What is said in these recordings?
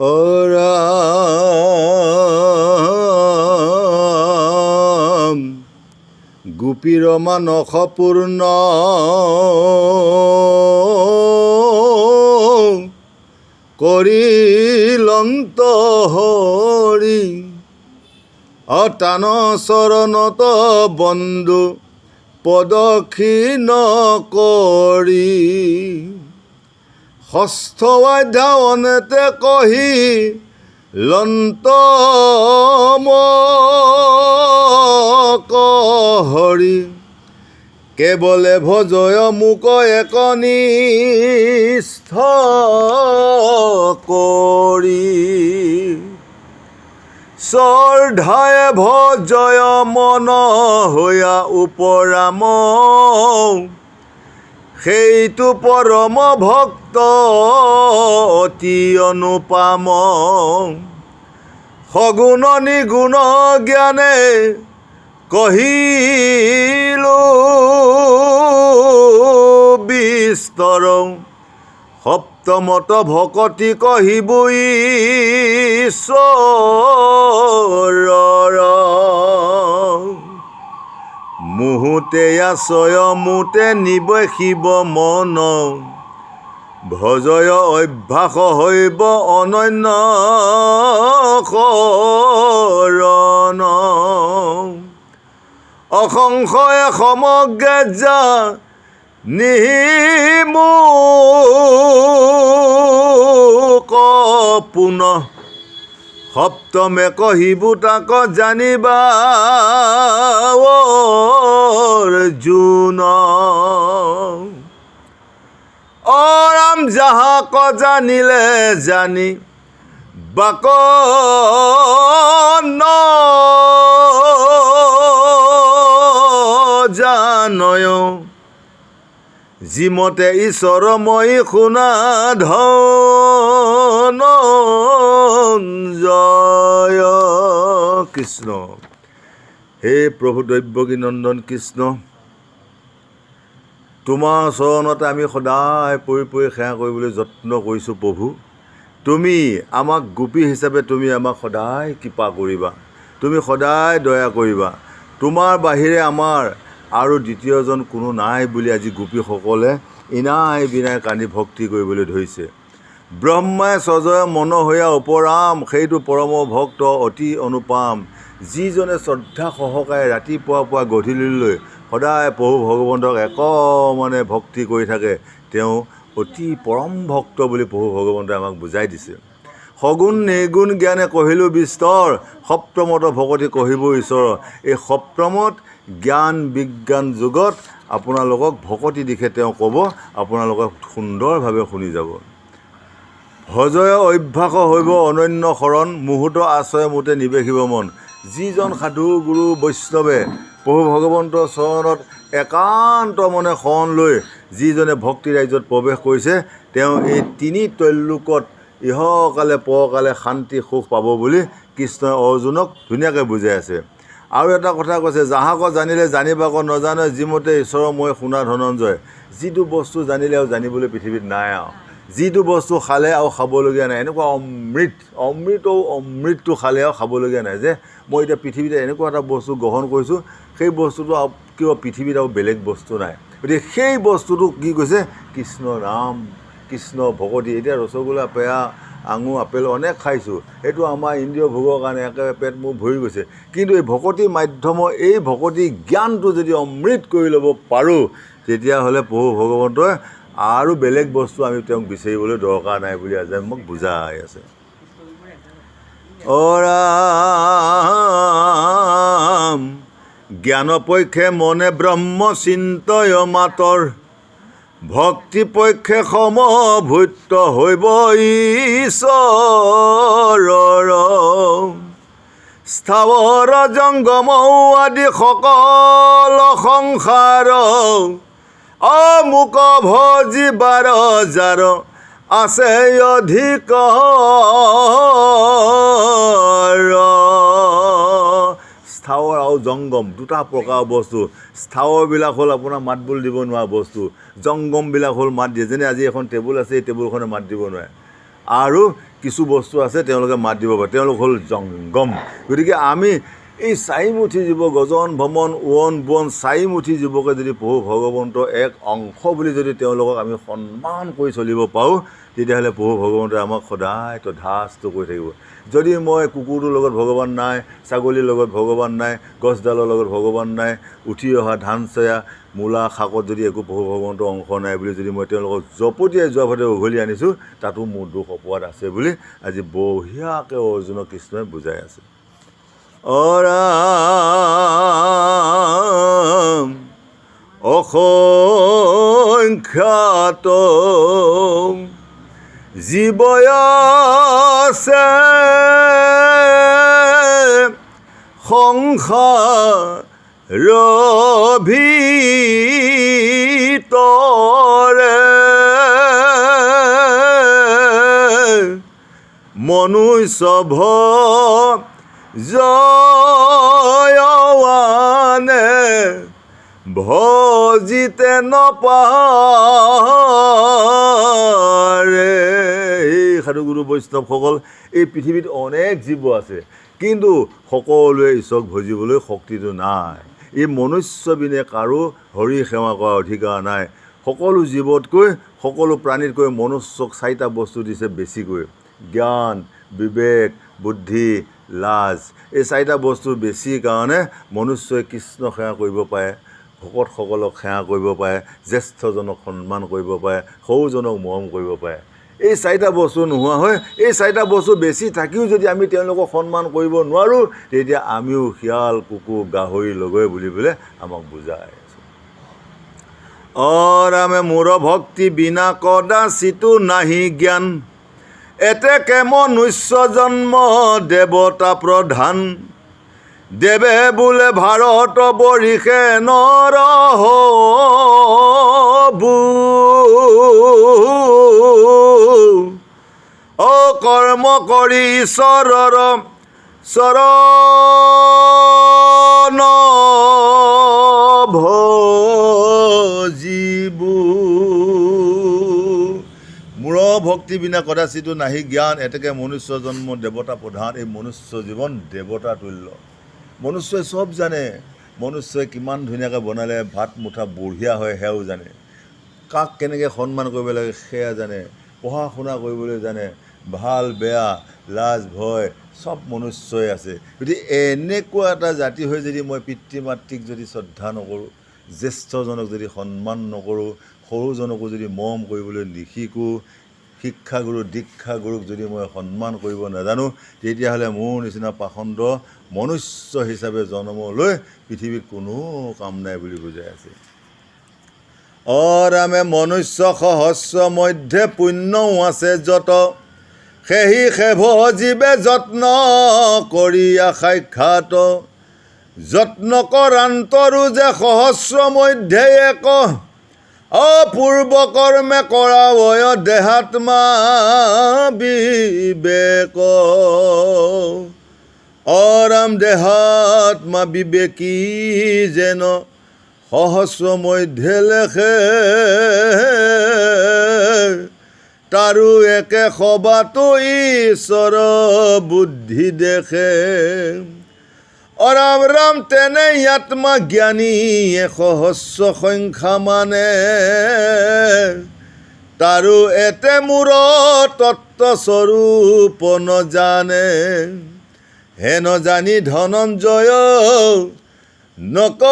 অৰাম গোপীৰ মানস পূৰ্ণ কৰিলন্ত হৰি অতান চৰণত বন্ধু পদক্ষিণ কৰি ষষ্ঠ অধ্যায়তে কহি লন্ত হৰি কেৱলে ভজয় মোক একনিষ্ঠ কৰি শ্ৰদ্ধায়ে ভজয় মন হৈয়া উপৰাম সেইটো পৰম ভক্ত অতি অনুপাম সগুণ নিগুণ জ্ঞানে কহিলো বিস্তৰ সপ্তমত ভকতি কহিবই ঈশ্বৰৰ মুহূৰ্তে আশ্ৰয় মুতে নিবসিব মন ভজয় অভ্যাস হৈব অনন্য শৰণ অসংশয়ে সমগ্ৰে যা নিমুক পুনঃ সপ্তমে কহিবু তাক জানিবা অৰ্জুন অৰাম যাহাক জানিলে জানি বাক জানয় যিমতে ঈশ্বৰ মই শুনা ধনঞ্জয় কৃষ্ণ। হে প্ৰভু দৈৱকী নন্দন কৃষ্ণ, তোমাৰ চৰণতে আমি সদায় পৰি পৰি সেৱা কৰিবলৈ যত্ন কৰিছোঁ। প্ৰভু, তুমি আমাক গোপী হিচাপে তুমি আমাক সদায় কৃপা কৰিবা, তুমি সদায় দয়া কৰিবা। তোমাৰ বাহিৰে আমাৰ আৰু দ্বিতীয়জন কোনো নাই বুলি আজি গোপীসকলে ইনাই বিনাই কান্দি ভক্তি কৰিবলৈ ধৰিছে। ব্ৰহ্মাই সজয় মন হৈয়া উপৰাম সেইটো পৰম ভক্ত অতি অনুপাম যিজনে শ্ৰদ্ধা সহকাৰে ৰাতিপুৱা পুৱা গধূলিলৈ সদায় প্ৰভু ভগৱন্তক একমনে ভক্তি কৰি থাকে, তেওঁ অতি পৰম ভক্ত বুলি প্ৰভু ভগৱন্তই আমাক বুজাই দিছে। সগুণ নিগুণ জ্ঞানে কহিলো বিস্তৰ সপ্তমত ভকতি কহিব ঈশ্বৰ। এই সপ্তমত জ্ঞান বিজ্ঞান যুগত আপোনালোকক ভকতি দিশে তেওঁ ক'ব, আপোনালোকে সুন্দৰভাৱে শুনি যাব। ভজয় অভ্যাস হৈব অনন্য শৰণ মুহূৰ্ত আশ্ৰয় মুতে নিবেশিব মন। যিজন সাধু গুৰু বৈষ্ণৱে প্ৰভু ভগৱন্তৰ চৰণত একান্ত মনে শৰণ লৈ যিজনে ভক্তি ৰাজ্যত প্ৰৱেশ কৰিছে, তেওঁ এই তিনি ত্ৰৈলোকত ইহকালে পৰকালে শান্তি সুখ পাব বুলি কৃষ্ণই অৰ্জুনক ধুনীয়াকৈ বুজাই আছে। আৰু এটা কথা কৈছে, যাহাক জানিলে জানিবাক নজানে যিমতে ঈশ্বৰৰ মই শুনা ধনঞ্জয়। যিটো বস্তু জানিলে আৰু জানিবলৈ পৃথিৱীত নাই, আৰু যিটো বস্তু খালে আৰু খাবলগীয়া নাই, এনেকুৱা অমৃতটো খালে আৰু খাবলগীয়া নাই, যে মই এতিয়া পৃথিৱীত এনেকুৱা এটা বস্তু গ্ৰহণ কৰিছোঁ, সেই বস্তুটো আৰু কিবা পৃথিৱীত আৰু বেলেগ বস্তু নাই। গতিকে সেই বস্তুটো কি কৈছে, কৃষ্ণ নাম, কৃষ্ণ ভকতি। এতিয়া ৰসগোল্লা, পেৰা, আঙুৰ, আপেল অনেক খাইছোঁ, এইটো আমাৰ ইন্দ্ৰিয় ভোগৰ কাৰণে একেবাৰে পেট মোৰ ভৰি গৈছে। কিন্তু এই ভকতি মাধ্যমৰ এই ভকতি জ্ঞানটো যদি অমৃত কৰি ল'ব পাৰোঁ, তেতিয়াহ'লে প্ৰভু ভগৱন্তই আৰু বেলেগ বস্তু আমি তেওঁক বিচাৰিবলৈ দৰকাৰ নাই বুলি আজি মোক বুজাই আছে। অৰাম জ্ঞানপক্ষে মনে ব্ৰহ্ম চিন্তয় মাতৰ ভক্তি পক্ষে সমভূত হৈব ঈশ্বৰৰ স্থাৱৰ জংগম আদি সকল সংসাৰ অমুক ভজিবাৰ যাৰ আছে অধিকাৰ। স্থাৱৰ আৰু জংগম দুটা প্ৰকাৰ বস্তু। স্থাৱৰবিলাক হ'ল আপোনাৰ মাত বোল দিব নোৱাৰা বস্তু, জংগমবিলাক হ'ল মাত দিয়ে। যেনে আজি এখন টেবুল আছে, এই টেবুলখনে মাত দিব নোৱাৰে। আৰু কিছু বস্তু আছে তেওঁলোকে মাত দিব পাৰে, তেওঁলোক হ'ল জংগম। গতিকে আমি এই চাৰিমুঠি জীৱ গজন ভ্ৰমণ ওৱন বোৱন চাৰিমুঠি জীৱকে যদি প্ৰভু ভগৱন্তৰ এক অংশ বুলি যদি তেওঁলোকক আমি সন্মান কৰি চলিব পাৰোঁ, তেতিয়াহ'লে প্ৰভু ভগৱন্তই আমাক সদায় তথাস্তু কৰি থাকিব। যদি মই কুকুৰটোৰ লগত ভগৱান নাই, ছাগলীৰ লগত ভগৱান নাই, গছডালৰ লগত ভগৱান নাই, উঠি অহা ধান চয়া মূলা শাকত যদি একো প্ৰভু ভগৱন্তৰ অংশ নাই বুলি যদি মই তেওঁলোকক জপতিয়াই যোৱা ভাৱে উঘলি আনিছোঁ, তাতো মোৰ দুখ অপৰাধ আছে বুলি আজি বঢ়িয়াকৈ অৰ্জুন কৃষ্ণই বুজাই আছে। অৰাম অসংখ্যাত জীৱয় আছে সংসাৰ ভিতৰে মনুষ্যভ জয়ৱানে ভজিতে নপাৰে। এই সাধুগুৰু বৈষ্ণৱসকল, এই পৃথিৱীত অনেক জীৱ আছে, কিন্তু সকলোৱে ঈশ্বৰক ভজিবলৈ শক্তিটো নাই। এই মনুষ্যবিনে কাৰো হৰি সেৱা কৰাৰ অধিকাৰ নাই। সকলো জীৱতকৈ, সকলো প্ৰাণীতকৈ মনুষ্যক চাৰিটা বস্তু দিছে বেছিকৈ: জ্ঞান, বিবেক, বুদ্ধি, লাজ। এই চাৰিটা বস্তু বেছি কাৰণে মনুষ্যই কৃষ্ণ সেৱা কৰিব পাৰে, ভকতসকলক সেৱা কৰিব পাৰে, জ্যেষ্ঠজনক সন্মান কৰিব পাৰে, সৰুজনক মৰম কৰিব পাৰে। এই চাৰিটা বস্তু নোহোৱা হয়, এই চাৰিটা বস্তু বেছি থাকিও যদি আমি তেওঁলোকক সন্মান কৰিব নোৱাৰোঁ, তেতিয়া আমিও শিয়াল, কুকুৰ, গাহৰি লগৈ বুলি পেলাই আমাক বুজাই আছে। অৰামে মূঢ় ভক্তি বিনা কদাচিতো নাহি জ্ঞান, এতেকে মনুষ্য জন্ম দেৱতা প্ৰধান। দেৱে বোলে ভাৰত বৰিষে নৰহবু, অকৰ্ম কৰি ঈশ্বৰৰ চৰণ ভজিবু। মূঢ় ভক্তি বিনা কদাচিতো নাহি জ্ঞান, এতেকে মনুষ্য জন্ম দেৱতা প্ৰধান। এই মনুষ্য জীৱন দেৱতা তুল্য। মনুষ্যই চব জানে, মনুষ্যই কিমান ধুনীয়াকৈ বনালে ভাত মুঠা বঢ়িয়া হয় সেয়াও জানে, কাক কেনেকৈ সন্মান কৰিব লাগে সেয়া জানে, পঢ়া শুনা কৰিবলৈ জানে, ভাল বেয়া লাজ ভয় চব মনুষ্যই আছে। গতিকে এনেকুৱা এটা জাতি হৈ যদি মই পিতৃ মাতৃক যদি শ্ৰদ্ধা নকৰোঁ, জ্যেষ্ঠজনক যদি সন্মান নকৰোঁ, সৰুজনকো যদি মৰম কৰিবলৈ নিশিকোঁ, শিক্ষাগুৰু দীক্ষাগুৰুক যদি মই সন্মান কৰিব নাজানো, তেতিয়াহ'লে মোৰ নিচিনা পাখণ্ড মনুষ্য হিচাপে জন্ম লৈ পৃথিৱীত কোনো কাম নাই বুলি বুজাই আছে। অৰামে মনুষ্য সহস্ৰ মধ্যে পুণ্যও আছে যত, সেহি সেভ জীৱে যত্ন কৰিয়া সাক্ষাৎ। যত্ন কৰান্তৰো যে সহস্ৰ মধ্যে এক, অপূৰ্ব কৰ্মে কৰাবয় দেহাত্মা বিবেক। অৰাম দেহাত্মা বিবেকী যেন সহস্ৰ মধ্যে লেখে, তাৰো একে সবাতো ঈশ্বৰ বুদ্ধি দেখে। অৰাম ৰাম তেনে আত্মা জ্ঞানী সহস্ৰ সংখ্যা মানে, তাৰো এতে মূঢ় তত্ত্বস্বৰূপ নজানে। হে নজানি ধনঞ্জয় নকৰি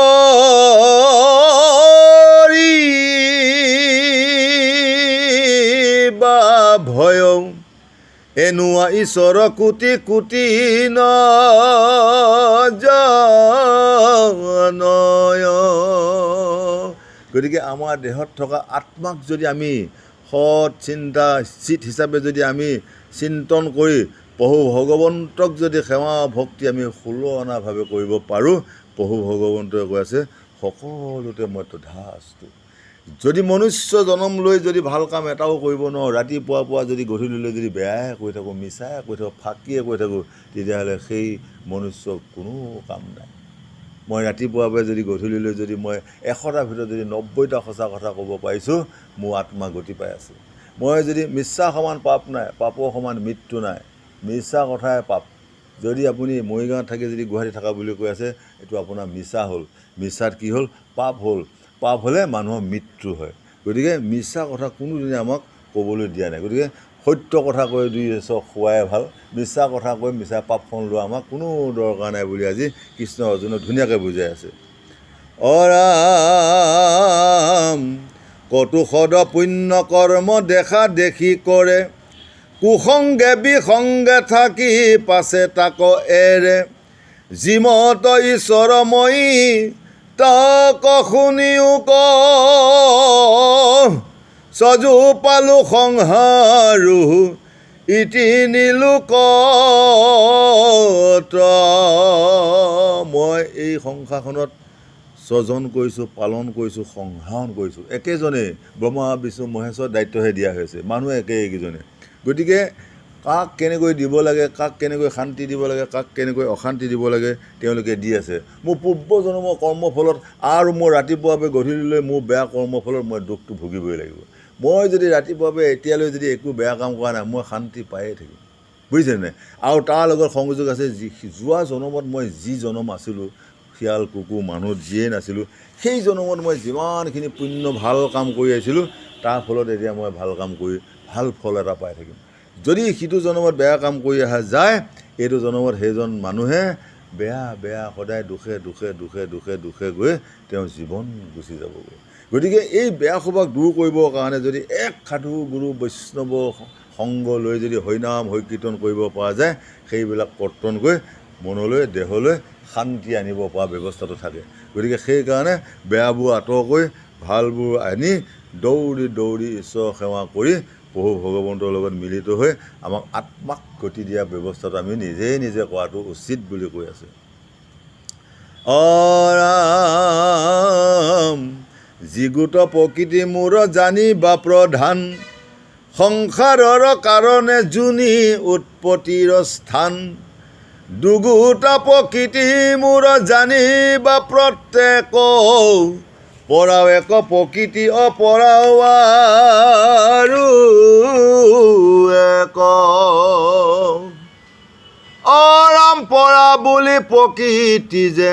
বা ভয়, এনোৱা ঈশ্বৰ কোটি কোটি নজনয়। গতিকে আমাৰ দেহত থকা আত্মাক যদি আমি সৎ চিন্তা চিত হিচাপে যদি আমি চিন্তন কৰি প্ৰভু ভগৱন্তক যদি সেৱা ভক্তি আমি সুলনাভাৱে কৰিব পাৰোঁ, প্ৰভু ভগৱন্তই কৈ আছে সকলোতে মই তথাস্তু। যদি মনুষ্য জন্ম লৈ যদি ভাল কাম এটাও কৰিব নোৱাৰোঁ, ৰাতিপুৱা পুৱা যদি গধূলিলৈ যদি বেয়াই কৈ থাকোঁ, মিছাই কৈ থাকোঁ, ফাঁকিয়ে কৈ থাকোঁ, তেতিয়াহ'লে সেই মনুষ্যৰ কোনো কাম নাই। মই ৰাতিপুৱাৰ পৰা যদি গধূলিলৈ যদি মই 100টাৰ ভিতৰত যদি 90টা সঁচা কথা ক'ব পাৰিছোঁ, মোৰ আত্মা গতি পাই আছে। মই যদি মিছা সমান পাপ নাই, পাপৰ সমান মৃত্যু নাই, মিছা কথাই পাপ। যদি আপুনি মৰিগাঁৱত থাকি যদি গুৱাহাটী থকা বুলি কৈ আছে, এইটো আপোনাৰ মিছা হ'ল। মিছাত কি হ'ল? পাপ হ'ল। পাপ হ'লে মানুহৰ মৃত্যু হয়। গতিকে মিছা কথা কোনোদিনে আমাক ক'বলৈ দিয়া নাই। গতিকে সত্য কথা কৈ দুই এচৰ খোৱাই ভাল, মিছা কথা কৈ মিছা পাপখন লোৱা আমাক কোনো দৰকাৰ নাই বুলি আজি কৃষ্ণ অৰ্জুনক ধুনীয়াকৈ বুজাই আছে। ৰাম কটু সদ পুণ্য কৰ্ম দেখা দেখি কৰে, কুসংগে বিসংগে থাকি পাছে তাক এৰে, যিমত ঈশ্বৰময়ী তাক শুনিও ক, সজু পালো সংহাৰো ইতি নিলোক। মই এই সংসাৰখনত স্বজন কৰিছোঁ, পালন কৰিছোঁ, সংহাৰণ কৰিছোঁ। একেজনেই ব্ৰহ্মা বিষ্ণু মহেশ্বৰ দায়িত্বহে দিয়া হৈছে, মানুহ একেইকেইজনে। গতিকে কাক কেনেকৈ দিব লাগে, কাক কেনেকৈ শান্তি দিব লাগে, কাক কেনেকৈ অশান্তি দিব লাগে তেওঁলোকে দি আছে। মোৰ পূৰ্বজন্মৰ কৰ্মফলত আৰু মোৰ ৰাতিপুৱাকৈ গধূলিলৈ মোৰ বেয়া কৰ্মফলত মই দুখটো ভুগিবই লাগিব। মই যদি ৰাতিপুৱাকৈ এতিয়ালৈ যদি একো বেয়া কাম কৰা নাই, মই শান্তি পায়েই থাকিম। বুজিছেনে? আৰু তাৰ লগত সংযোগ আছে যোৱা জনমত মই যি জনম আছিলোঁ, শিয়াল কুকুৰ মানুহ যিয়েই নাছিলোঁ, সেই জনমত মই যিমানখিনি পুণ্য ভাল কাম কৰি আহিছিলোঁ, তাৰ ফলত এতিয়া মই ভাল কাম কৰি ভাল ফল এটা পাই থাকিম। যদি সিটো জনমত বেয়া কাম কৰি অহা যায়, এইটো জনমত সেইজন মানুহে বেয়া বেয়া সদায় দুখে দুখে দুখে দুখে দুখে গৈ তেওঁৰ জীৱন গুচি যাবগৈ। গতিকে এই বেয়া সভাক দূৰ কৰিবৰ কাৰণে যদি এক সাধু গুৰু বৈষ্ণৱ সংগ লৈ যদি হৰিনাম হৰিকীৰ্তন কৰিব পৰা যায়, সেইবিলাক কৰ্তন কৰি মনলৈ দেহলৈ শান্তি আনিব পৰা ব্যৱস্থাটো থাকে। গতিকে সেইকাৰণে বেয়াবোৰ আঁতৰ কৰি ভালবোৰ আনি দৌৰি দৌৰি ঈশ্বৰ সেৱা কৰি প্ৰভু ভগৱন্তৰ লগত মিলিত হৈ আমাক আত্মাক গতি দিয়া ব্যৱস্থাটো আমি নিজে নিজে কৰাটো উচিত বুলি কৈ আছে। ৰাম যিগোট প্ৰকৃতি মূৰ জানিবা প্ৰধান, সংসাৰৰ কাৰণে যোনি উৎপত্তিৰ স্থান, দুগোটা প্ৰকৃতি মূৰ জানিবা প্ৰত্যেক, পৰাও এক প্ৰকৃতি অপৰাও আৰু এক। ৰাম পৰা বুলি প্ৰকৃতি যে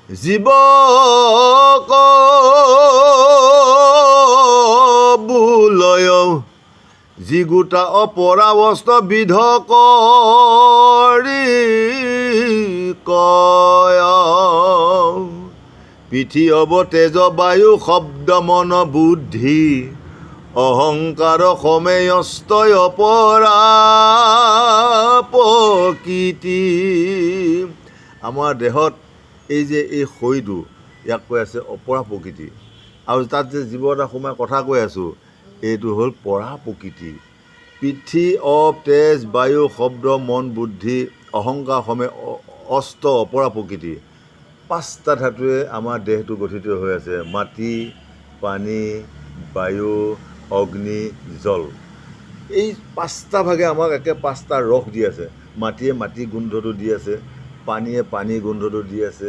জীৱক বুলয়, যিগোটা অপৰাৱস্থ বিধ কৰি কয়, পৃথি অৱ তেজ বায়ু শব্দ মন বুদ্ধি, অহংকাৰ সময়স্তয় অপৰা প্ৰকৃতি। আমাৰ দেহত এই যে এই শৰীৰটো, ইয়াক কৈ আছে অপৰা প্ৰকৃতি। আৰু তাত যে জীৱ এটা সোমাই কথা কৈ আছোঁ, এইটো হ'ল পৰা প্ৰকৃতি। পৃথি অৱ তেজ বায়ু শব্দ মন বুদ্ধি অহংকাৰ সময় অষ্ট অপৰা প্ৰকৃতি। পাঁচটা ধাতুৱে আমাৰ দেহটো গঠিত হৈ আছে: মাটি, পানী, বায়ু, অগ্নি, জল। এই পাঁচটা ভাগে আমাক একে পাঁচটা ৰস দি আছে। মাটিয়ে মাটি গোন্ধটো দি আছে, পানীয়ে পানী গোন্ধটো দি আছে,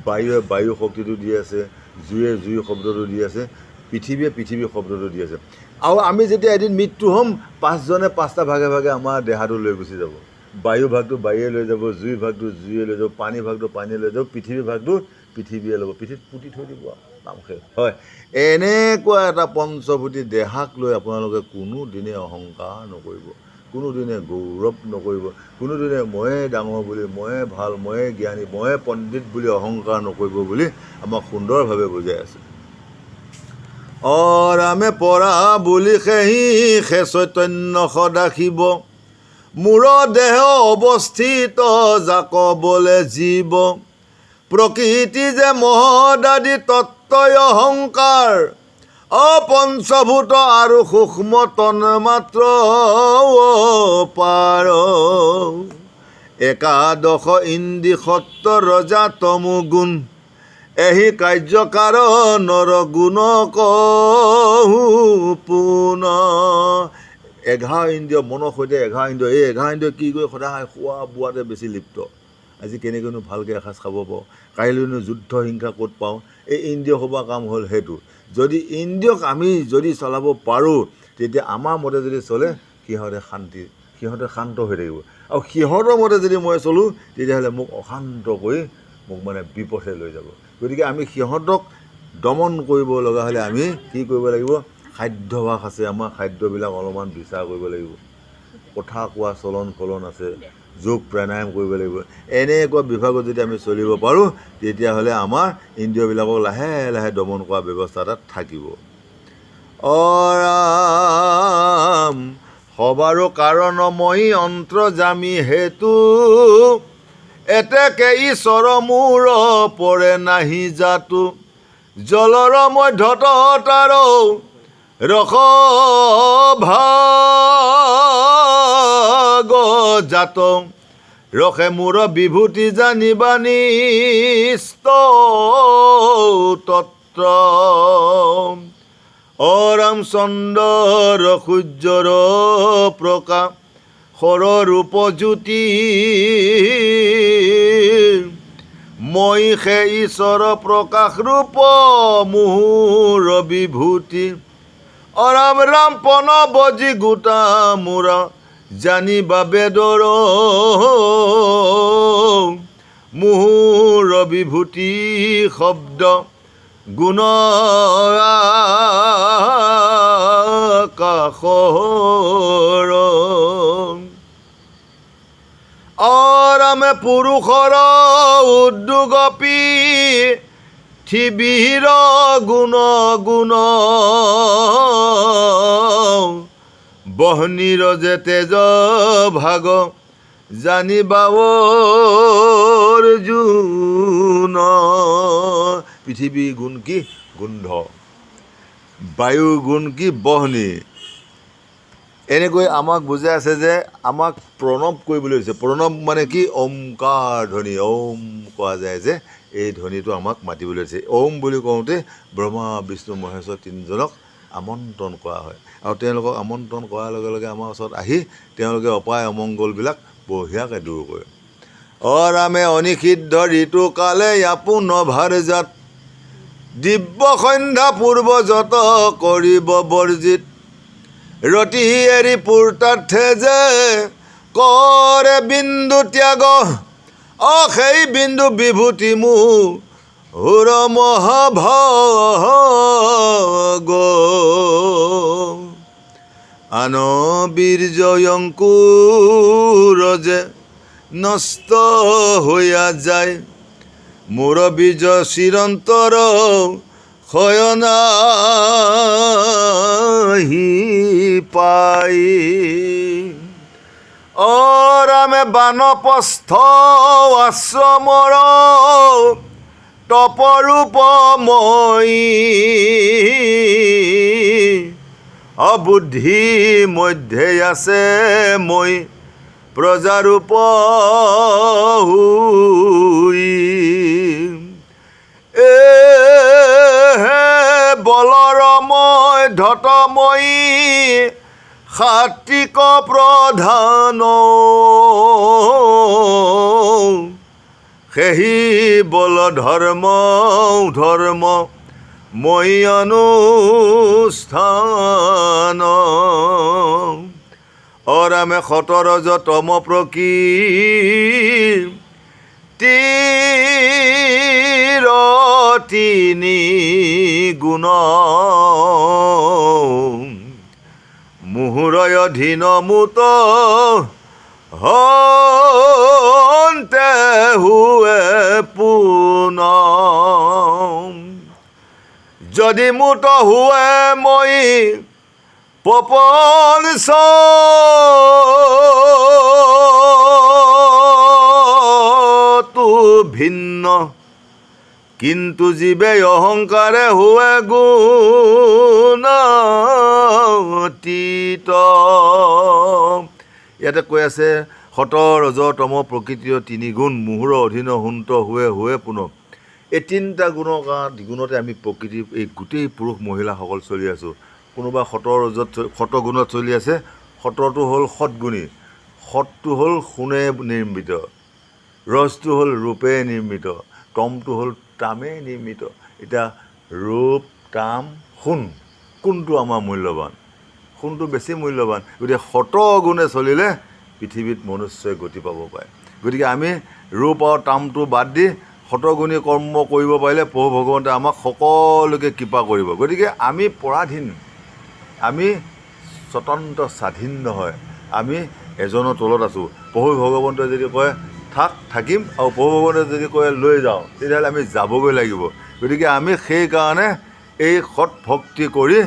বায়ুৱে বায়ু শক্তিটো দি আছে, জুয়ে জুই শব্দটো দি আছে, পৃথিৱীয়ে পৃথিৱী শব্দটো দি আছে। আৰু আমি যেতিয়া এদিন মৃত্যু হ'ম, পাঁচজনে পাঁচটা ভাগে ভাগে আমাৰ দেহাটো লৈ গুচি যাব। বায়ু ভাগটো বায়ুৱে লৈ যাব, জুই ভাগটো জুয়ে লৈ যাব, পানী ভাগটো পানীয়ে লৈ যাব, পৃথিৱী ভাগটো পৃথিৱীয়ে ল'ব, পৃথিৱীত পুতি থৈ দিব নাম শেষ। হয়, এনেকুৱা এটা পঞ্চভূতি দেহাক লৈ আপোনালোকে কোনোদিনে অহংকাৰ নকৰিব, কোনোদিনে গৌৰৱ নকৰিব, কোনোদিনে ময়ে ডাঙৰ বুলি, ময়ে ভাল, ময়ে জ্ঞানী, ময়ে পণ্ডিত বুলি অহংকাৰ নকৰিব বুলি আমাক সুন্দৰভাৱে বুজাই আছে। ৰামে পৰা বুলি সেহি সে চৈতন্য সদা শিৱ, মূৰ দেহ অৱস্থিত যাক বোলে জীৱ, প্ৰকৃতি যে মহদাদি তত্ত্বয় অহংকাৰ, অপঞ্চভূত আৰু সূক্ষ্ম তন্মাত্ৰ পাৰ, একাদশ ইন্দ্ৰিয় সত্য ৰজা তমো গুণ, এহি কাৰ্য কাৰণৰ গুণ কহু পুন। 11 ইন্দ্ৰিয় মনৰ সৈতে 11 ইন্দ্ৰিয়, এই 11 ইন্দ্ৰিয় কি কৰি সদায় খোৱা বোৱাতে বেছি লিপ্ত। আজি কেনেকৈনো ভালকৈ এসাঁজ খাব পাৰোঁ, কাইলৈনো যুদ্ধ হিংসা ক'ত পাওঁ, এই ইন্দ্ৰিয় সভা কাম হ'ল সেইটো। যদি ইন্দ্ৰিয়ক আমি যদি চলাব পাৰোঁ, তেতিয়া আমাৰ মতে যদি চলে সিহঁতে শান্ত হৈ থাকিব। আৰু সিহঁতৰ মতে যদি মই চলোঁ তেতিয়াহ'লে মোক অশান্ত কৰি মোক মানে বিপথে লৈ যাব। গতিকে আমি সিহঁতক দমন কৰিব লগা হ'লে আমি কি কৰিব লাগিব? খাদ্যভাস আছে, আমাৰ খাদ্যবিলাক অলপমান বিচাৰ কৰিব লাগিব। কথা কোৱা চলন ফলন আছে, যোগ প্ৰাণায়াম কৰিব লাগিব। এনেকুৱা বিভাগত যদি আমি চলিব পাৰোঁ তেতিয়াহ'লে আমাৰ ইন্দ্ৰিয়বিলাকক লাহে লাহে দমন কৰা ব্যৱস্থা এটাত থাকিব। অৰাম সবাৰো কাৰণময়ী অন্তৰ্যামী হেতু এতেকে ঈশ্বৰ মূৰ পৰে নাহি জাতু জলৰ মধ্যত তাৰ ৰস ভাগ জাত ৰসে মূৰ বিভূতি জানিবা নিষ্ট তত্ৰ অৰামচন্দ্ৰ সূৰ্যৰ প্ৰকাশ সৰৰূপ জ্যোতি মই সে ঈশ্বৰ প্ৰকাশ ৰূপ মুহুৰ বিভূতি অৰাম ৰাম পন বজি গোটা মূৰা জানিবা বেদৰ মুহুৰ বিভূতি শব্দ গুণ আকাশৰ অৰামে পুৰুষৰ উদ্যোগ পৃথিৱীৰ গুণ গুণ বহনীৰ যে তেজ ভাগ জানিবা অৰ্জুন পৃথিৱীৰ গুণ কি? গোন্ধ। বায়ুৰ গুণ কি? বহনী। এনেকৈ আমাক বুজাই আছে যে আমাক প্ৰণৱ কৰিবলৈ হৈছে। প্ৰণৱ মানে কি? ওমকাৰ ধ্বনি। ওম কোৱা যায় যে এই ধ্বনিটো আমাক মাতিবলৈ হৈছে। ওম বুলি কওঁতে ব্ৰহ্মা বিষ্ণু মহেশ্বৰ তিনিজনক আমন্ত্ৰণ কৰা হয় আৰু তেওঁলোকক আমন্ত্ৰণ কৰাৰ লগে লগে আমাৰ ওচৰত আহি তেওঁলোকে অপায় অমংগলবিলাক বঢ়িয়াকৈ দূৰ কৰে। অৰামে অনিষিদ্ধ ঋতুকালে আপোন ভাৰজাত দিব্য সন্ধ্যা পূৰ্ব যত কৰিব বৰ্জিত ৰতি এৰি পূৰ্তাৰ্থে যে কৰে বিন্দু ত্যাগ সেই বিন্দু বিভূতি মুহুৰ মহাভাগ আন বীৰ্যয়ংকুৰ যে নষ্ট হৈয়া যায় মোৰ বীজ চিৰন্তৰ ক্ষয়নাহি পাই অৰামে বানপ্ৰস্থ আশ্ৰমৰ তপৰূপময়ী অবুদ্ধি মধ্যে আছে মই প্ৰজাৰূপ বলৰময় ধতময়ী সাত্বিক প্ৰধান সেহি বল ধৰ্ম ধৰ্ম মই অনুষ্ঠান অৰামে সতৰজ তম প্ৰকৃতিৰ তিনি গুণ মুহুৰয় অধীন মুত হন্তে হুৱে পুন যদি মুত হুৱে মই পপঞ্চ তু ভিন্ন কিন্তু জীৱে অহংকাৰে হুৱে গুণাতীত ইয়াতে কৈ আছে সত ৰজ তম প্ৰকৃতিৰ তিনি গুণ মুহুৰ অধীন হুন্ত হুৱে পুনৰ এই তিনিটা গুণতে আমি প্ৰকৃতিৰ এই গোটেই পুৰুষ মহিলাসকল চলি আছোঁ। কোনোবা সত গুণত চলি আছে। সতটো হ'ল সৎগুণী, সতটো হ'ল সোণে নিৰ্মিত, ৰজটো হ'ল ৰূপে নিৰ্মিত, তমটো হ'ল তামে নিৰ্মিত। এতিয়া ৰূপ তাম সোণ কোনটো আমাৰ মূল্যৱান? সোণটো বেছি মূল্যৱান। গতিকে 100 গুণে চলিলে পৃথিৱীত মনুষ্যই গতি পাব পাৰে। গতিকে আমি ৰূপ আৰু তামটো বাদ দি 100 গুণী কৰ্ম কৰিব পাৰিলে প্ৰভু ভগৱন্তে আমাক সকলোকে কৃপা কৰিব। গতিকে আমি পৰাধীন, আমি স্বতন্ত্ৰ স্বাধীন নহয়, আমি এজনৰ তলত আছোঁ। প্ৰভু ভগৱন্তই যদি কয় থাকিম, আৰু প্ৰভু ভগৱন্তই যদি কয় লৈ যাওঁ, তেতিয়াহ'লে আমি যাবগৈ লাগিব। গতিকে আমি সেইকাৰণে এই সৎ ভক্তি কৰি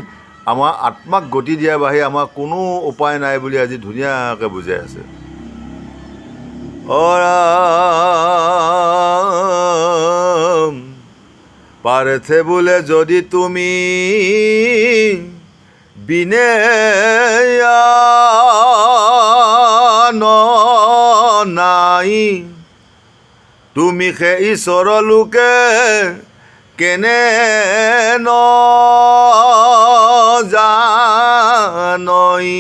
আমাৰ আত্মাক গতি দিয়াৰ বাহিৰে আমাৰ কোনো উপায় নাই বুলি আজি ধুনীয়াকৈ বুজাই আছে। পাৰেছে বলে যদি তুমি বিনে নাই, তুমি সে ঈশ্বৰ লোকে কেনে ন জানই।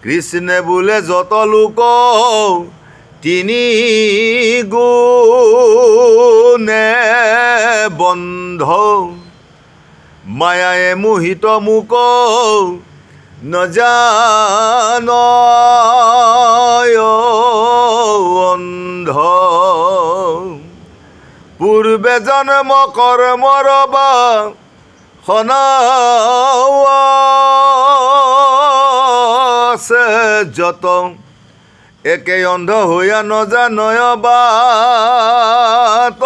কৃষ্ণে বোলে যত লোক তিনি গুণে বন্ধ, মায়ায়ে মোহিত মুক নজান অন্ধ। পূর্বে জন্ম কর্মর বা সনাওয়াছে যত, একে অন্ধ হইয়া নজানয় বাত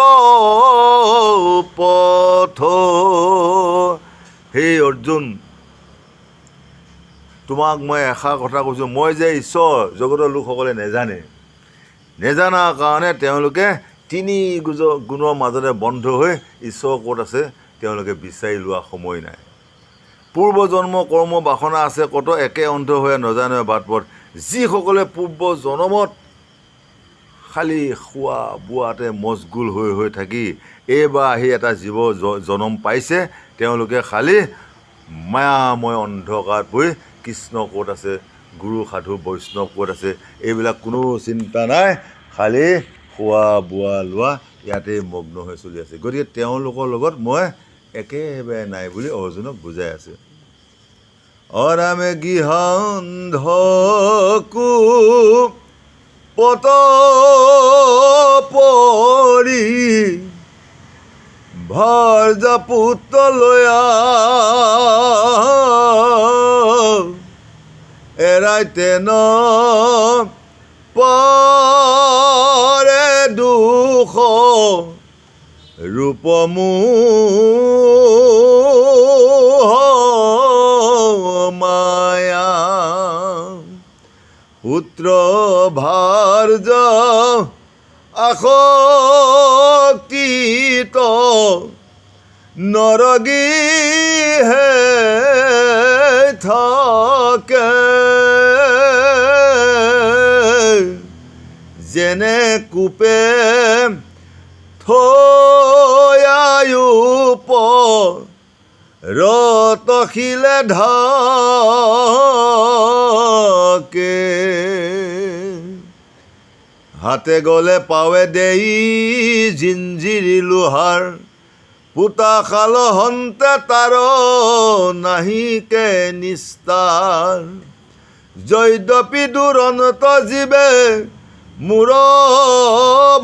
পথ। হে অৰ্জুন, তোমাক মই এষাৰ কথা কৈছোঁ, মই যে ঈশ্বৰ জগতৰ লোকসকলে নেজানাৰ কাৰণে তেওঁলোকে তিনি গুণৰ মাজতে বন্ধ হৈ ঈশ্বৰ ক'ত আছে তেওঁলোকে বিচাৰি লোৱা সময় নাই। পূৰ্বজন্ম কৰ্ম বাসনা আছে কত, একে অন্ধ হৈ নজানে বাট পথ। যিসকলে পূৰ্ব জন্মত খালি খোৱা বোৱাতে মচগুল হৈ থাকি এইবাৰ আহি এটা জীৱ জন্ম পাইছে, তেওঁলোকে খালি মায়াময় অন্ধকাৰত পৰি কৃষ্ণ ক'ত আছে, গুৰু সাধু বৈষ্ণৱ ক'ত আছে, এইবিলাক কোনো চিন্তা নাই, খালি খোৱা বোৱা লোৱা ইয়াতেই মগ্ন হৈ চলি আছে। গতিকে তেওঁলোকৰ লগত মই একেবাৰে নাই বুলি অৰ্জুনক বুজাই আছে। অৰামে গৃহন্ধকু পত পৰি ভৰ্জ পুত্ৰ লয়া এৰাইতে ন পৰে দুখ ৰূপমোহ মায়া। পুত্ৰ ভাৰ্য আসক্তিত নৰগী হে থাকে, যেনে কূপে থয়ায়ুপ ৰতশিলে ঢাকে। হাতে গলে পাৱে দেই জিঞ্জিৰি লোহাৰ, পোতা খাল হন্তে তাৰ নাহিকে নিস্তাৰ। যদ্যপি দুৰন্ত জীৱে মোৰ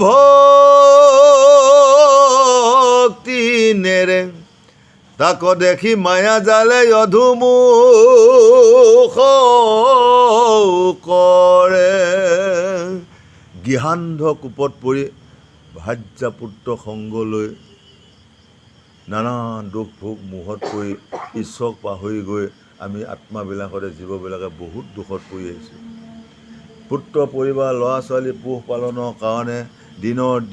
ভক্তি নেৰে, তাক দেখি মায়া জালে অধুমুখ কৰে। গৃহান্ধ কোপত পৰি ভাৰ্যাপুত্ৰ সংগ লৈ নানান দুখ ভোগ মোহত পৰি ঈশ্বৰক পাহৰি গৈ আমি আত্মাবিলাকতে জীৱবিলাকে বহুত দুখত পৰি আহিছোঁ। পুত্ৰ পৰিবাৰ ল'ৰা ছোৱালী পোহপালনৰ কাৰণে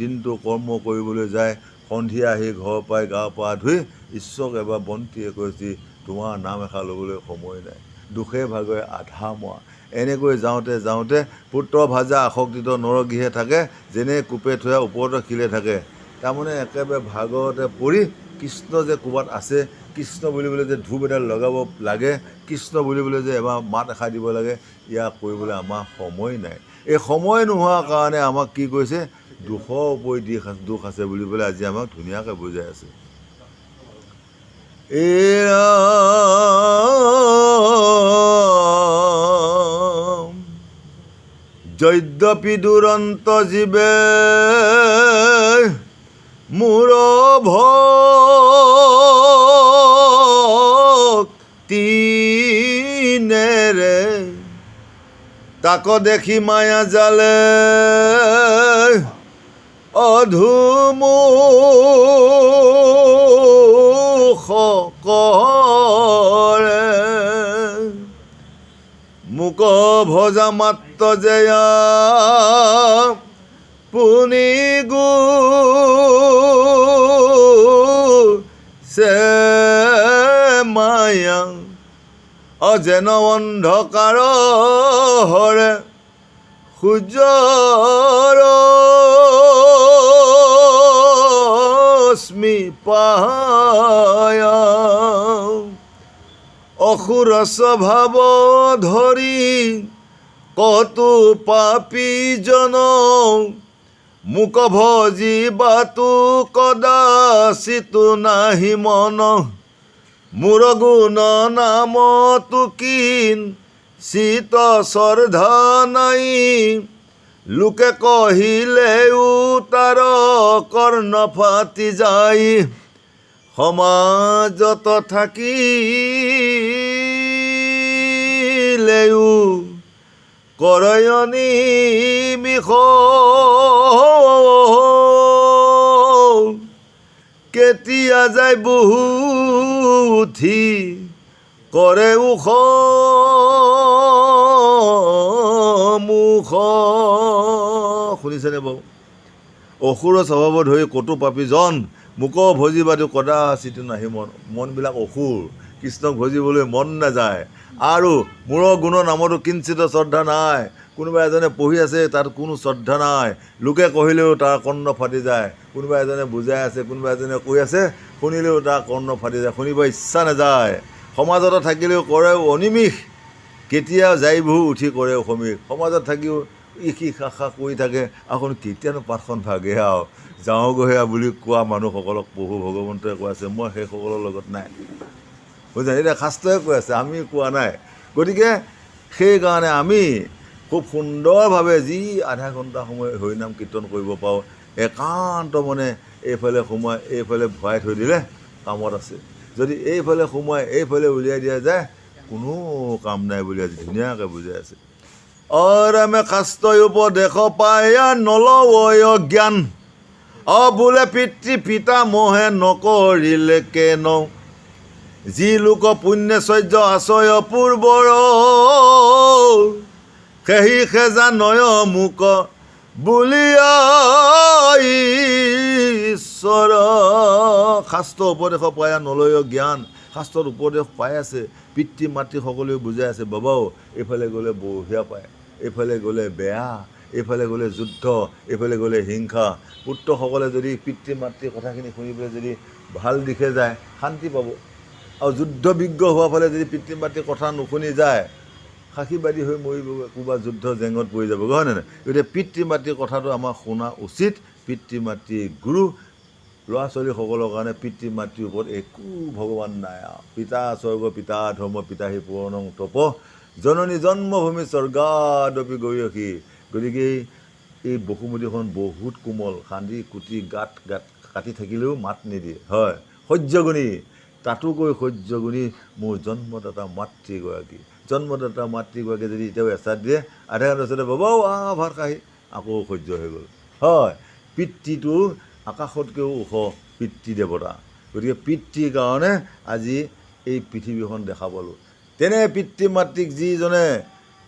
দিনটো কৰ্ম কৰিবলৈ যায়, সন্ধিয়া আহি ঘৰ পাই গা পা ধুই ঈশ্বৰক এবাৰ বন্তিয়ে কৈছে তোমাৰ নাম এষাৰ ল'বলৈ সময় নাই, দুখে ভাগৰে আধা মৰা। এনেকৈ যাওঁতে পুত্ৰ ভাজা আসক্তিত নৰগৃহে থাকে, যেনে কূপে থোৱা ওপৰতে শিলে থাকে। তাৰমানে একেবাৰে ভাগৰতে পৰি কৃষ্ণ যে ক'ৰবাত আছে, কৃষ্ণ বুলিবলৈ যে ধূপ এডাল লগাব লাগে, কৃষ্ণ বুলিবলৈ যে এবাৰ মাত এষাৰ দিব লাগে, ইয়াক কৰিবলৈ আমাৰ সময় নাই। এই সময় নোহোৱাৰ কাৰণে আমাক কি কৈছে, দুখৰ উপৰি দুখ আছে বুলি পেলাই আজি আমাক ধুনীয়াকৈ বুজাই আছে। যদ্যপি দুৰন্ত জীৱে মোৰ ভক্তিনেৰে তাক দেখি মায়া জালে অধুমুখ কৰে মোক ভজা মাত্ৰ জয়া পুনি সে মায়া অজেন অন্ধকাৰ হৰে সূৰ্যৰ ৰশ্মি পায়া অসুৰ স্বভাৱ ধৰি কতো পাপী জন মোক ভজি বাতো কদাচিতো নাহি মন মোৰ গুণ নামতো কিন চিত শ্ৰদ্ধা নাই লোকে কহিলেও তাৰ কৰ্ণ ফাটি যায় সমাজত থাকিলেও কৰয়নি মিষ কেতিয়া যায় বহু উঠি কৰে ওখ মুখ শুনিছেনে বাৰু অসুৰৰ স্বভাৱত ধৰি কটু পাপীজন মোক ভজিবাতো কদাচিতো নাহি মনবিলাক অসুৰ কৃষ্ণক ভজিবলৈ মন নাযায় আৰু মোৰ গুণৰ নামতো কিঞ্চিত শ্ৰদ্ধা নাই কোনোবা এজনে পঢ়ি আছে তাত কোনো শ্ৰদ্ধা নাই লোকে কহিলেও তাৰ কৰ্ণ ফাটি যায় কোনোবা এজনে বুজাই আছে কোনোবা এজনে কৈ আছে শুনিলেও তাৰ কৰ্ণ ফাটি যায় শুনিব ইচ্ছা নাযায় সমাজত থাকিলেও কৰে অনিমিষ কেতিয়া যাই বহু উঠি কৰে অসমীষ সমাজত থাকিও ইকি শাখা কৰি থাকে আকৌ কেতিয়ানো পাঠখন ভাগে আৰু যাওঁগৈহে বুলি কোৱা মানুহসকলক প্ৰভু ভগৱন্তই কৈ আছে মই সেইসকলৰ লগত নাই বুজিছে এতিয়া শাস্ত্ৰই কৈ আছে আমি কোৱা নাই গতিকে সেইকাৰণে আমি খুব সুন্দৰভাৱে যি আধা ঘণ্টা সময় হৰিনাম কীৰ্তন কৰিব পাৰোঁ একান্ত মনে এইফালে সোমাই এইফালে ভৰাই থৈ দিলে কামত আছে যদি এইফালে সোমাই এইফালে উলিয়াই দিয়া যায় কোনো কাম নাই বুলি আজি ধুনীয়াকৈ বুজাই আছে অৰামে শাস্ত্ৰই উপদেশ পায়া নলয় জ্ঞান বোলে পিতৃ পিতা মহে নকৰিলে কেন যি লোক পুণ্যচৰ্য আচয় পূৰ্বৰ সেহি সেজা নয় মোক বুলিয়া ঈশ্বৰ শাস্ত্ৰ উপদেশ পায়া নলয় জ্ঞান শাস্ত্ৰত উপদেশ পাই আছে পিতৃ মাতৃ সকলেও বুজাই আছে বাবাও এইফালে গ'লে বঢ়িয়া পায় এইফালে গ'লে বেয়া এইফালে গ'লে যুদ্ধ এইফালে গ'লে হিংসা পুত্ৰসকলে যদি পিতৃ মাতৃৰ কথাখিনি শুনিবলৈ যদি ভাল দিশে যায় শান্তি পাব আৰু যুদ্ধ বিগ্ৰহ হোৱাৰ ফালে যদি পিতৃ মাতৃৰ কথা নুশুনি যায় সাক্ষীবাদী হৈ মৰিব ক'ৰবাত যুদ্ধ জেঙত পৰি যাব হয়নে নাই গতিকে পিতৃ মাতৃৰ কথাটো আমাৰ শুনা উচিত পিতৃ মাতৃ গুৰু ল'ৰা ছোৱালীসকলৰ কাৰণে পিতৃ মাতৃৰ ওপৰত একো ভগৱান নাই আৰু পিতা স্বৰ্গ পিতা ধৰ্ম পিতাহি পূৰণং তপ জননী জন্মভূমি স্বৰ্গাদপি গৰীয়সী গতিকে এই বসুমতীখন বহুত কোমল খান্দি কুটি গাঁত কাটি থাকিলেও মাত নিদিয়ে হয় সহ্যগুণী তাতোকৈ সহ্যগুণী মোৰ জন্মদাতা মাতৃগৰাকী জন্মদাতা মাতৃগৰাকীয়ে যদি এতিয়াও এচাত দিয়ে আধা ঘণ্টা পিছতে বাবাও ভাত খাহি আকৌ সহ্য হৈ গ'ল হয় পিতৃটো আকাশতকৈও ওখ পিতৃ দেৱতা গতিকে পিতৃৰ কাৰণে আজি এই পৃথিৱীখন দেখা পালোঁ তেনে পিতৃ মাতৃক যিজনে